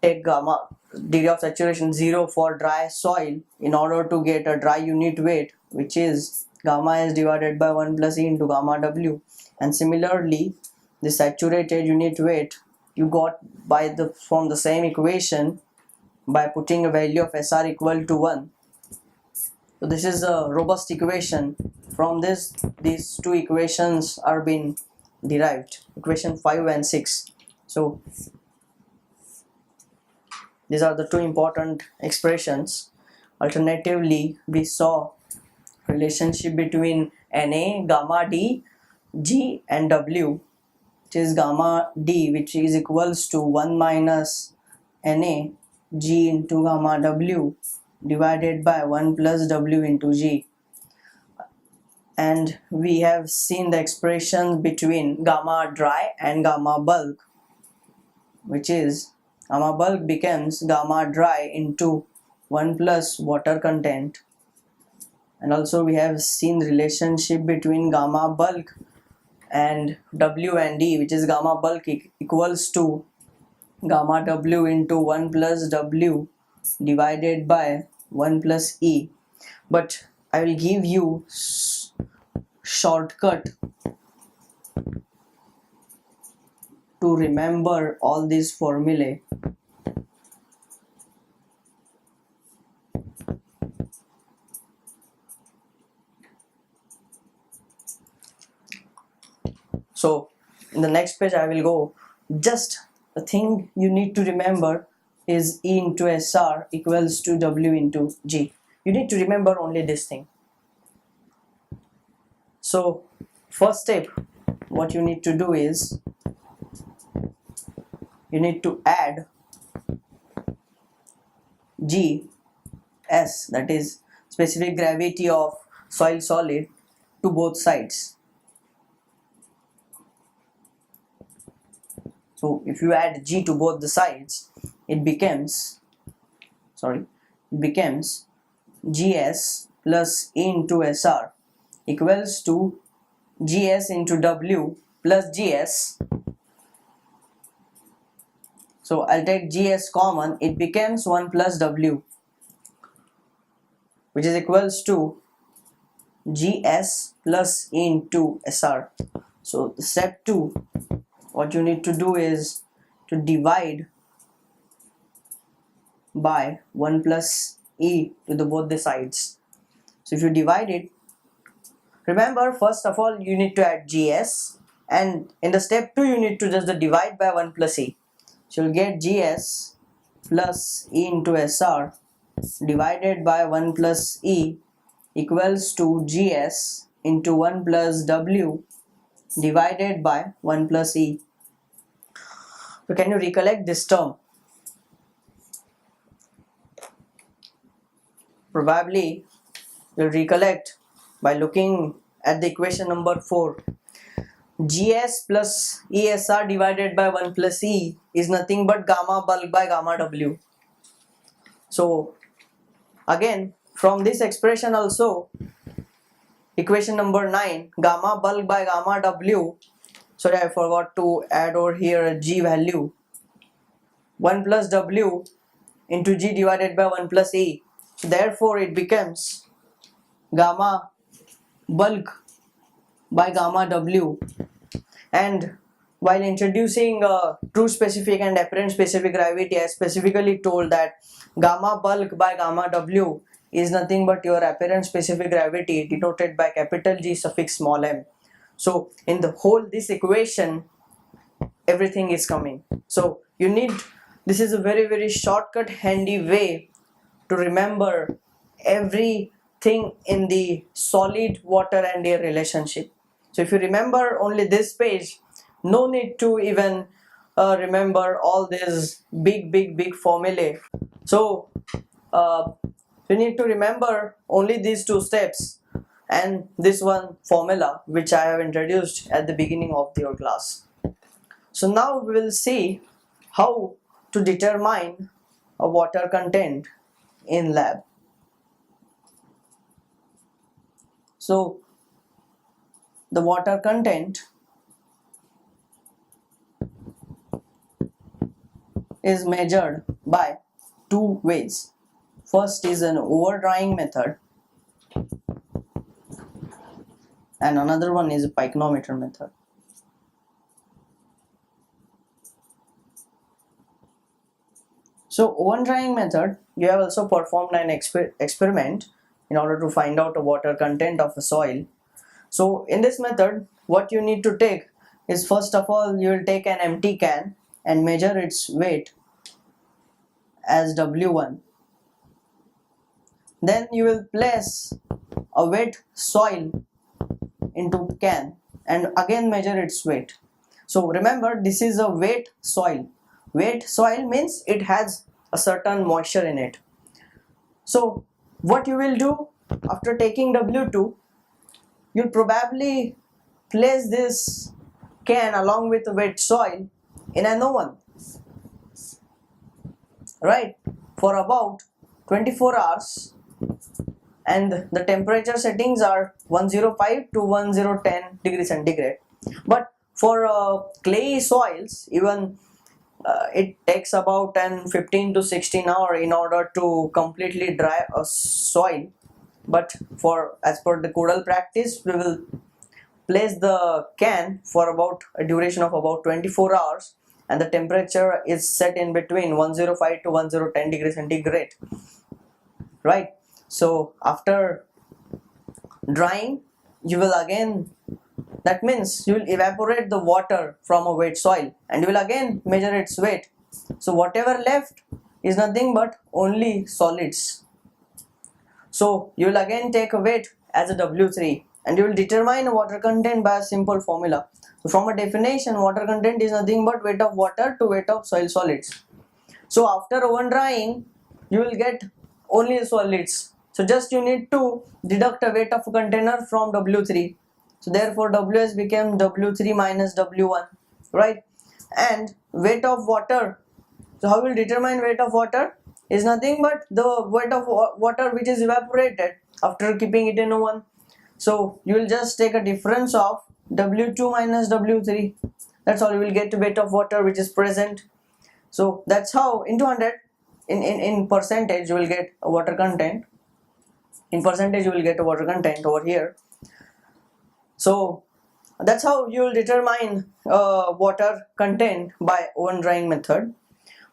take gamma degree of saturation 0 for dry soil in order to get a dry unit weight, which is gamma S divided by 1 plus E into gamma W. And similarly the saturated unit weight you got from the same equation by putting a value of SR equal to 1. So this is a robust equation. From this, these two equations are being derived, equation 5 and 6. So These are the two important expressions. Alternatively, we saw relationship between Na, gamma D, G and W, which is gamma D, which is equals to 1 minus Na G into gamma W divided by 1 plus W into G. And we have seen the expression between gamma dry and gamma bulk, which is gamma bulk becomes gamma dry into 1 plus water content. And also we have seen the relationship between gamma bulk and W and D, which is gamma bulk equals to gamma W into 1 plus W divided by 1 plus E. But I will give you shortcut to remember all these formulae. So in the next page I will go. Just the thing you need to remember is E into SR equals to W into G. You need to remember only this thing. So first step, what you need to do is you need to add Gs, that is specific gravity of soil solid, to both sides. So if you add G to both the sides, it becomes Gs plus E into SR equals to Gs into W plus Gs. So I'll take Gs common, it becomes 1 plus W, which is equals to Gs plus E into SR. So step 2, what you need to do is to divide by 1 plus E to both the sides. So if you divide it, remember first of all you need to add Gs, and in the step 2 you need to just divide by 1 plus E. So you'll get Gs plus E into SR divided by 1 plus E equals to Gs into 1 plus W divided by 1 plus E. So can you recollect this term? Probably you'll recollect by looking at the equation number 4. Gs plus ESR divided by 1 plus E is nothing but gamma bulk by gamma W. So again from this expression also, equation number 9, gamma bulk by gamma W, sorry I forgot to add over here a G value, 1 plus W into G divided by 1 plus E. So therefore it becomes gamma bulk by gamma W. And while introducing true specific and apparent specific gravity, I specifically told that gamma bulk by gamma W is nothing but your apparent specific gravity denoted by capital G suffix small m. So in the whole this equation everything is coming. So you need, this is a very shortcut handy way to remember everything in the solid, water and air relationship. So if you remember only this page, no need to even remember all these big formulae. So you need to remember only these two steps and this one formula which I have introduced at the beginning of your class. So now we will see how to determine a water content in lab. So the water content is measured by two ways. First is an over drying method and another one is a pycnometer method. So over drying method, you have also performed an experiment in order to find out the water content of a soil. So in this method, what you need to take is, first of all you will take an empty can and measure its weight as W1. Then you will place a wet soil into can and again measure its weight. So remember, this is a wet soil. Wet soil means it has a certain moisture in it. So what you will do after taking W2, you'll probably place this can along with wet soil in an oven, right, for about 24 hours, and the temperature settings are 105 to 1010 degrees centigrade. But for clay soils, even it takes about 15 to 16 hours in order to completely dry a soil. But for as per the Codal practice, we will place the can for about a duration of about 24 hours, and the temperature is set in between 105 to 1010 degrees centigrade, right? So after drying, you will again, that means you will evaporate the water from a wet soil and you will again measure its weight. So whatever left is nothing but only solids. So you will again take a weight as a W3 and you will determine water content by a simple formula. So from a definition, water content is nothing but weight of water to weight of soil solids. So after oven drying, you will get only solids. So just you need to deduct a weight of a container from W3. So therefore WS became W3 minus W1, right? And weight of water. So how will determine weight of water? Is nothing but the weight of water which is evaporated after keeping it in oven. So you will just take a difference of W2 minus W3. That's all, you will get the weight of water which is present. So that's how into 100 in percentage you will get a water content. In percentage you will get a water content over here. So that's how you will determine water content by oven drying method.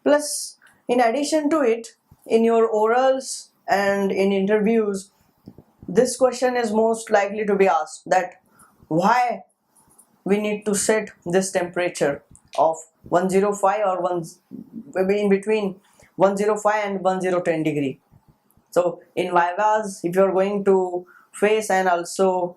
Plus, in addition to it, in your orals and in interviews, this question is most likely to be asked, that why we need to set this temperature of 105 or 1 in between 105 and 1010 degree. So in vivas, if you are going to face, and also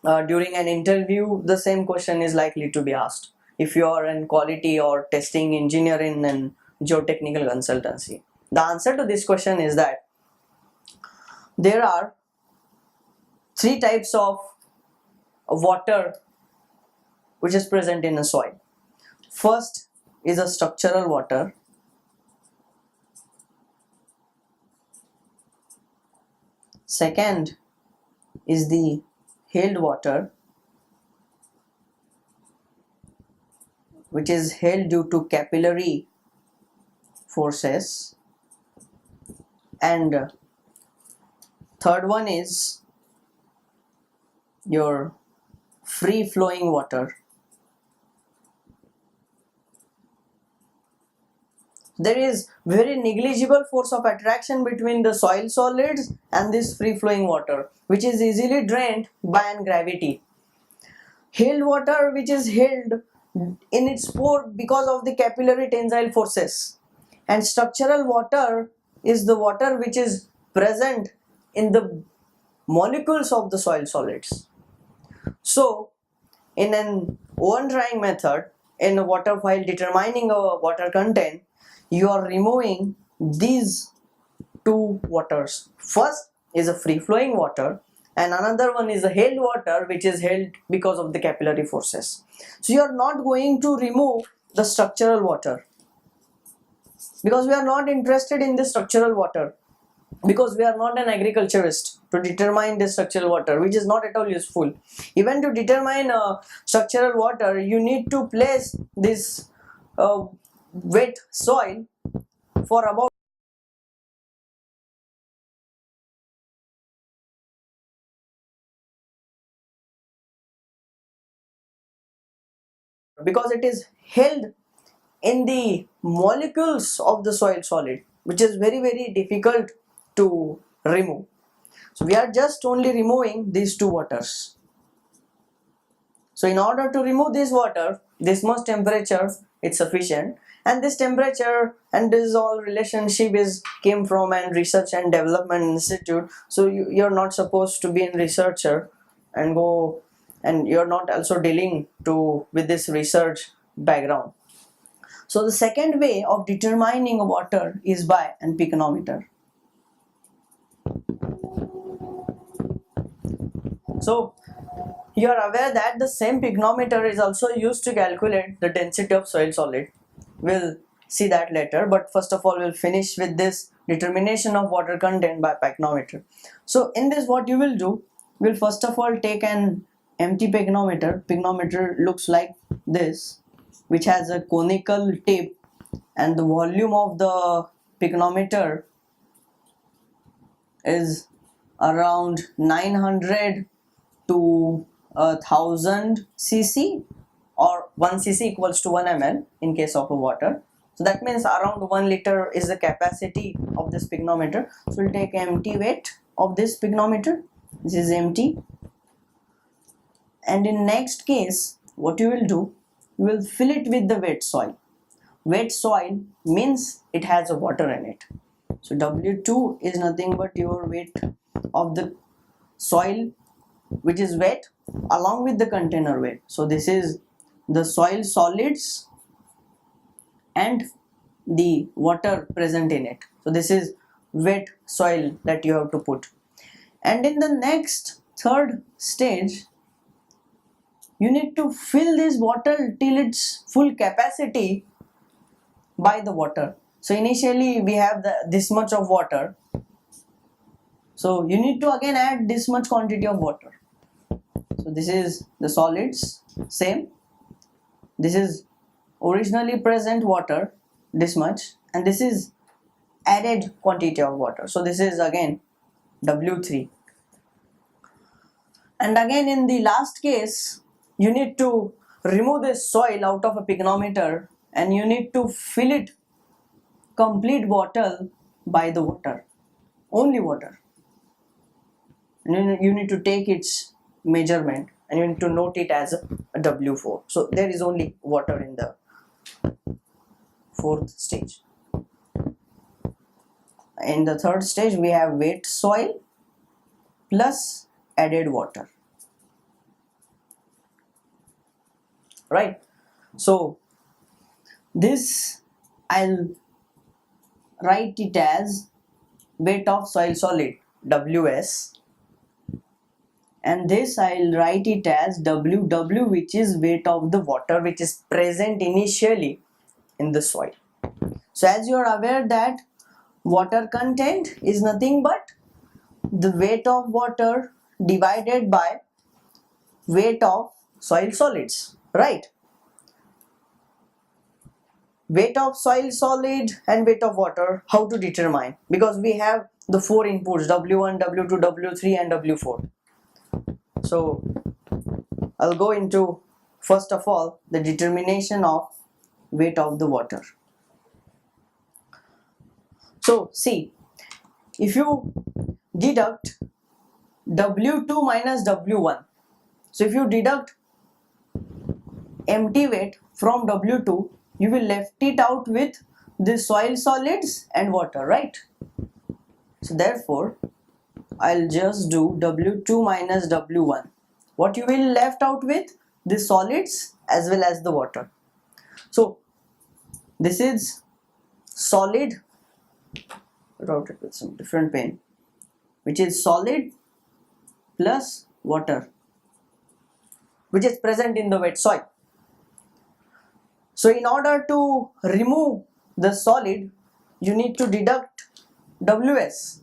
during an interview, the same question is likely to be asked if you are in quality or testing engineer in an geotechnical consultancy. The answer to this question is that there are three types of water which is present in a soil. First is a structural water. Second is the held water, which is held due to capillary forces, and third one is your free flowing water. There is very negligible force of attraction between the soil solids and this free flowing water, which is easily drained by an gravity. Held water, which is held in its pore because of the capillary tensile forces, and structural water is the water which is present in the molecules of the soil solids. So in an oven drying method, in a water, while determining a water content, you are removing these two waters. First is a free flowing water and another one is a held water, which is held because of the capillary forces. So you are not going to remove the structural water, because we are not interested in the structural water, because we are not an agriculturist to determine the structural water, which is not at all useful. Even to determine structural water, you need to place this wet soil for about because it is held in the molecules of the soil solid, which is very difficult to remove. So we are just only removing these two waters. So in order to remove this water, this much temperature it's sufficient. And this temperature and this all relationship is came from an research and development institute. So you're not supposed to be a researcher and go, and you're not also dealing to with this research background. So the second way of determining water is by an picnometer. So you are aware that the same picnometer is also used to calculate the density of soil solid. We'll see that later, but first of all we'll finish with this determination of water content by picnometer. So in this, what you will do, we'll first of all take an empty picnometer. Picnometer looks like this, which has a conical tip, and the volume of the picnometer is around 900 to 1000 cc, or 1 cc equals to 1 ml in case of a water. So that means around 1 liter is the capacity of this picnometer. So we'll take empty weight of this picnometer. This is empty. And in next case, what you will do, you will fill it with the wet soil. Wet soil means it has a water in it. So W2 is nothing but your weight of the soil which is wet along with the container weight. So this is the soil solids and the water present in it. So this is wet soil that you have to put. And in the next third stage, you need to fill this bottle till its full capacity by the water. So initially we have this much of water. So you need to again add this much quantity of water. So this is the solids, same. This is originally present water, this much, and this is added quantity of water. So this is again W3. And again in the last case, you need to remove this soil out of a picnometer and you need to fill it complete bottle by the water, only water. And you need to take its measurement and you need to note it as a W4. So there is only water in the fourth stage. In the third stage, we have wet soil plus added water. Right? So this I'll write it as weight of soil solid, WS, and this I'll write it as WW, which is weight of the water which is present initially in the soil. So as you are aware that water content is nothing but the weight of water divided by weight of soil solids, right? Weight of soil solid and weight of water, how to determine? Because we have the four inputs, W1, W2, W3 and W4. So I'll go into first of all the determination of weight of the water. So see, if you deduct W2 minus W1, so if you deduct empty weight from W2, you will left it out with the soil solids and water, right? So therefore I'll just do W2 minus W1. What you will left out with? The solids as well as the water. So this is solid, wrote it with some different pen, which is solid plus water, which is present in the wet soil. So in order to remove the solid, you need to deduct WS.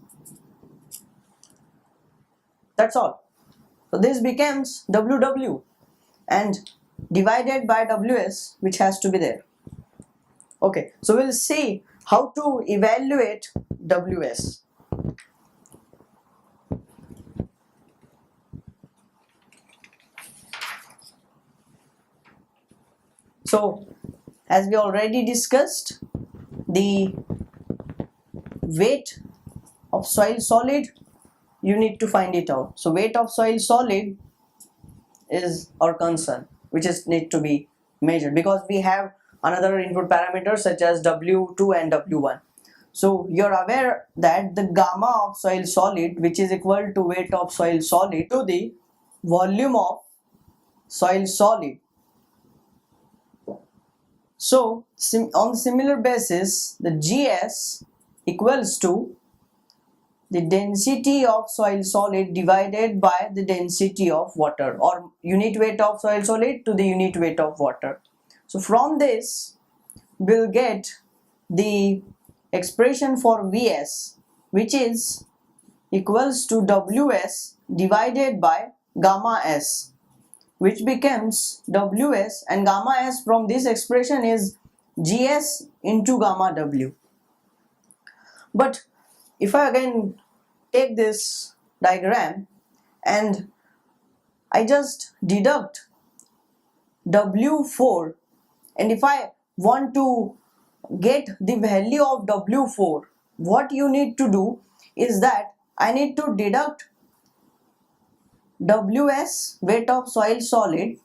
That's all. So this becomes WW and divided by WS, which has to be there. Okay, so we'll see how to evaluate WS. So as we already discussed, the weight of soil solid, you need to find it out. So weight of soil solid is our concern, which is need to be measured, because we have another input parameters such as W2 and W1. So you're aware that the gamma of soil solid, which is equal to weight of soil solid to the volume of soil solid. So on similar basis, the GS equals to the density of soil solid divided by the density of water, or unit weight of soil solid to the unit weight of water. So from this we'll get the expression for Vs, which is equals to Ws divided by gamma S, which becomes Ws, and gamma S from this expression is Gs into gamma W. But if I again take this diagram and I just deduct W4, and if I want to get the value of W4, what you need to do is that I need to deduct Ws, weight of soil solid,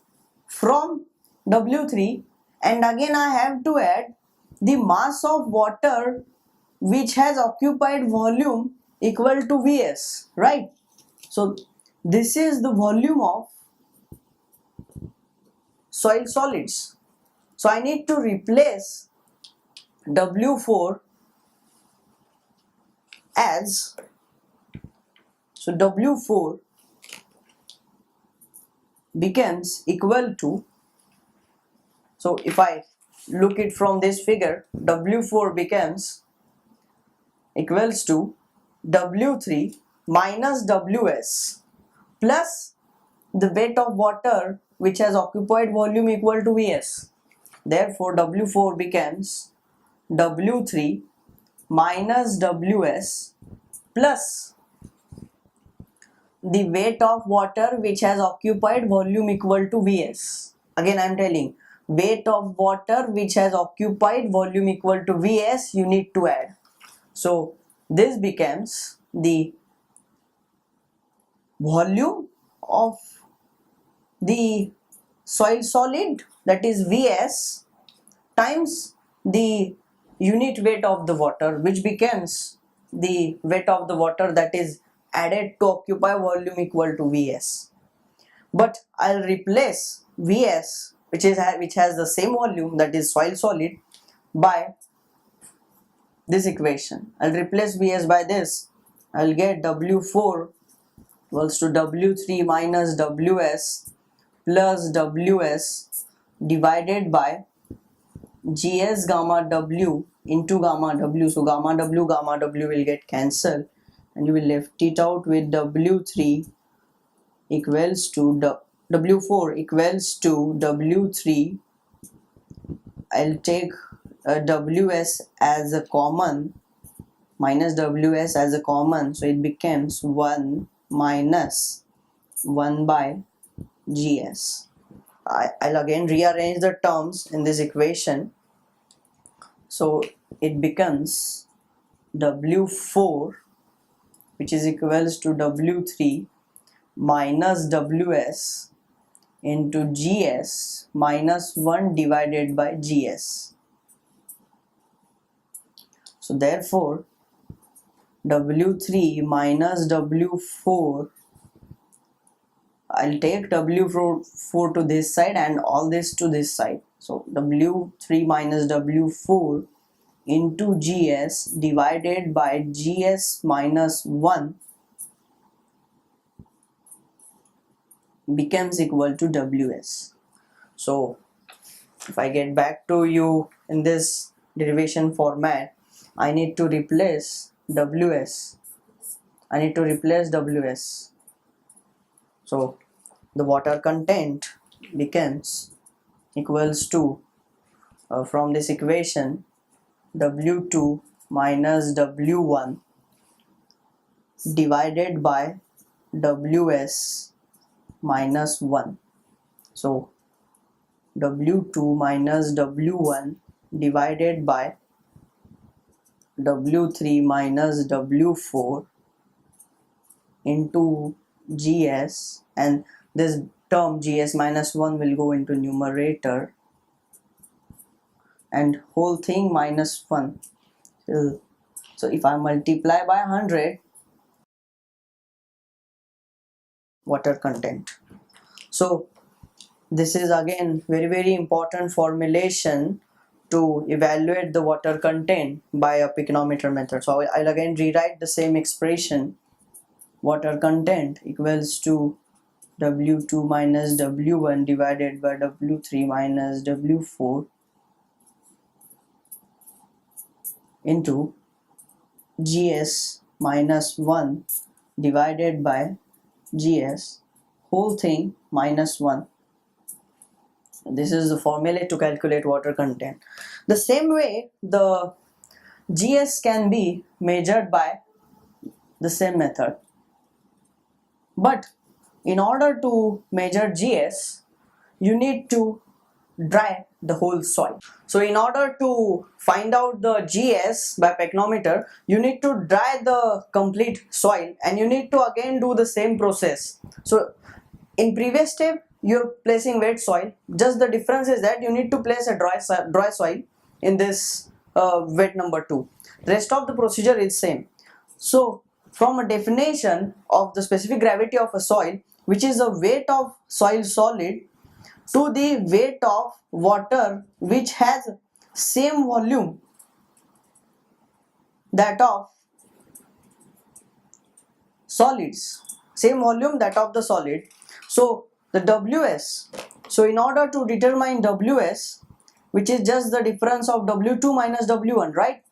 from W3, and again I have to add the mass of water which has occupied volume equal to Vs, right? So this is the volume of soil solids. So I need to replace W4 as, so W4 becomes equal to, so if I look it from this figure, W4 becomes equals to W3 minus Ws plus the weight of water which has occupied volume equal to Vs. Therefore W4 becomes W3 minus Ws plus the weight of water which has occupied volume equal to Vs. Again I am telling, weight of water which has occupied volume equal to Vs you need to add. So this becomes the volume of the soil solid, that is Vs, times the unit weight of the water, which becomes the weight of the water that is added to occupy volume equal to Vs. But I'll replace Vs, which has the same volume, that is soil solid, by this equation. I'll replace Vs by this. I'll get W4 equals to W3 minus Ws plus Ws divided by Gs gamma W into gamma W. So gamma W will get cancelled, and you will left it out with W3 equals to W4 equals to W3. I'll take Ws as a common, minus Ws as a common, so it becomes 1 minus 1 by Gs. I'll again rearrange the terms in this equation, so it becomes W4, which is equals to W3 minus Ws into Gs minus 1 divided by Gs. So therefore W3 minus W4, I'll take W4 to this side and all this to this side. So W3 minus W4 into Gs divided by Gs minus 1 becomes equal to Ws. So if I get back to you in this derivation format, I need to replace Ws. So the water content becomes equals to, from this equation, W2 minus W1 divided by Ws minus 1. So W2 minus W1 divided by W3 minus W4 into Gs, and this term Gs minus 1 will go into numerator, and whole thing minus 1. So if I multiply by 100, water content. So this is again very important formulation to evaluate the water content by a pyknometer method. So I'll again rewrite the same expression. Water content equals to W2 minus W1 divided by W3 minus W4 into GS minus 1 divided by GS whole thing minus 1. This is the formula to calculate water content. The same way the GS can be measured by the same method. But in order to measure GS, you need to dry the whole soil. So in order to find out the GS by pyknometer, you need to dry the complete soil and you need to again do the same process. So in previous step you're placing wet soil, just the difference is that you need to place a dry soil in this wet number 2. The rest of the procedure is same. So from a definition of the specific gravity of a soil, which is the weight of soil solid to the weight of water which has same volume that of solids, same volume that of the solid. So the WS, so in order to determine WS, which is just the difference of W2 minus W1, right?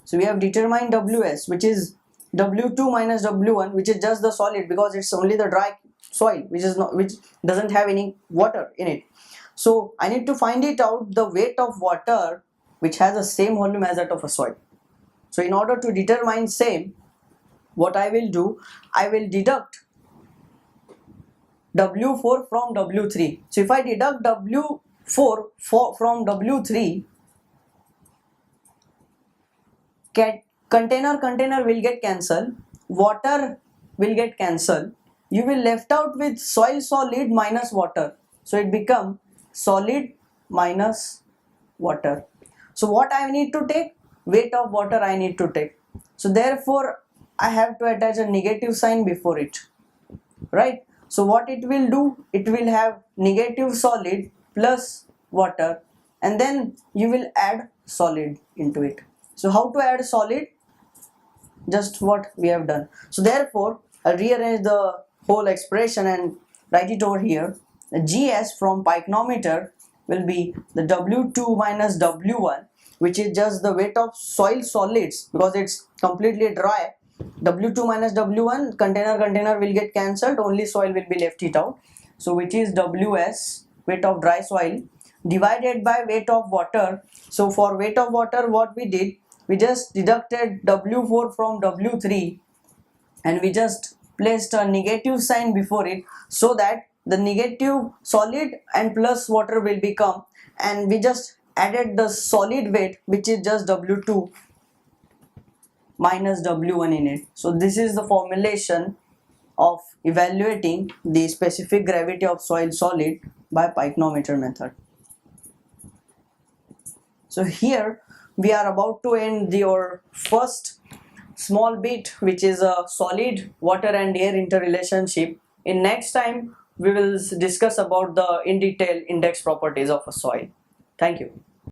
So we have determined WS, which is W2 minus W1, which is just the solid because it's only the dry soil which doesn't have any water in it. So I need to find it out the weight of water which has the same volume as that of a soil. So in order to determine same, what I will do, I will deduct W4 from W3. So if I deduct W4 from W3, container will get cancelled, water will get cancelled, you will left out with soil solid minus water. So it become solid minus water. So what I need to take? Weight of water I need to take. So therefore I have to attach a negative sign before it, right? So what it will do, it will have negative solid plus water and then you will add solid into it. So how to add solid? Just what we have done. So therefore I'll rearrange the whole expression and write it over here. The GS from pyknometer will be the W2 minus W1, which is just the weight of soil solids because it's completely dry. W2 minus W1, container will get cancelled, only soil will be left it out. So which is WS, weight of dry soil, divided by weight of water. So for weight of water, what we did, we just deducted W4 from W3 and we just placed a negative sign before it so that the negative solid and plus water will become, and we just added the solid weight which is just W2 minus W1 in it. So this is the formulation of evaluating the specific gravity of soil solid by pyknometer method. So here we are about to end your first small bit, which is a solid, water and air interrelationship. In next time we will discuss about the in detail index properties of a soil. Thank you.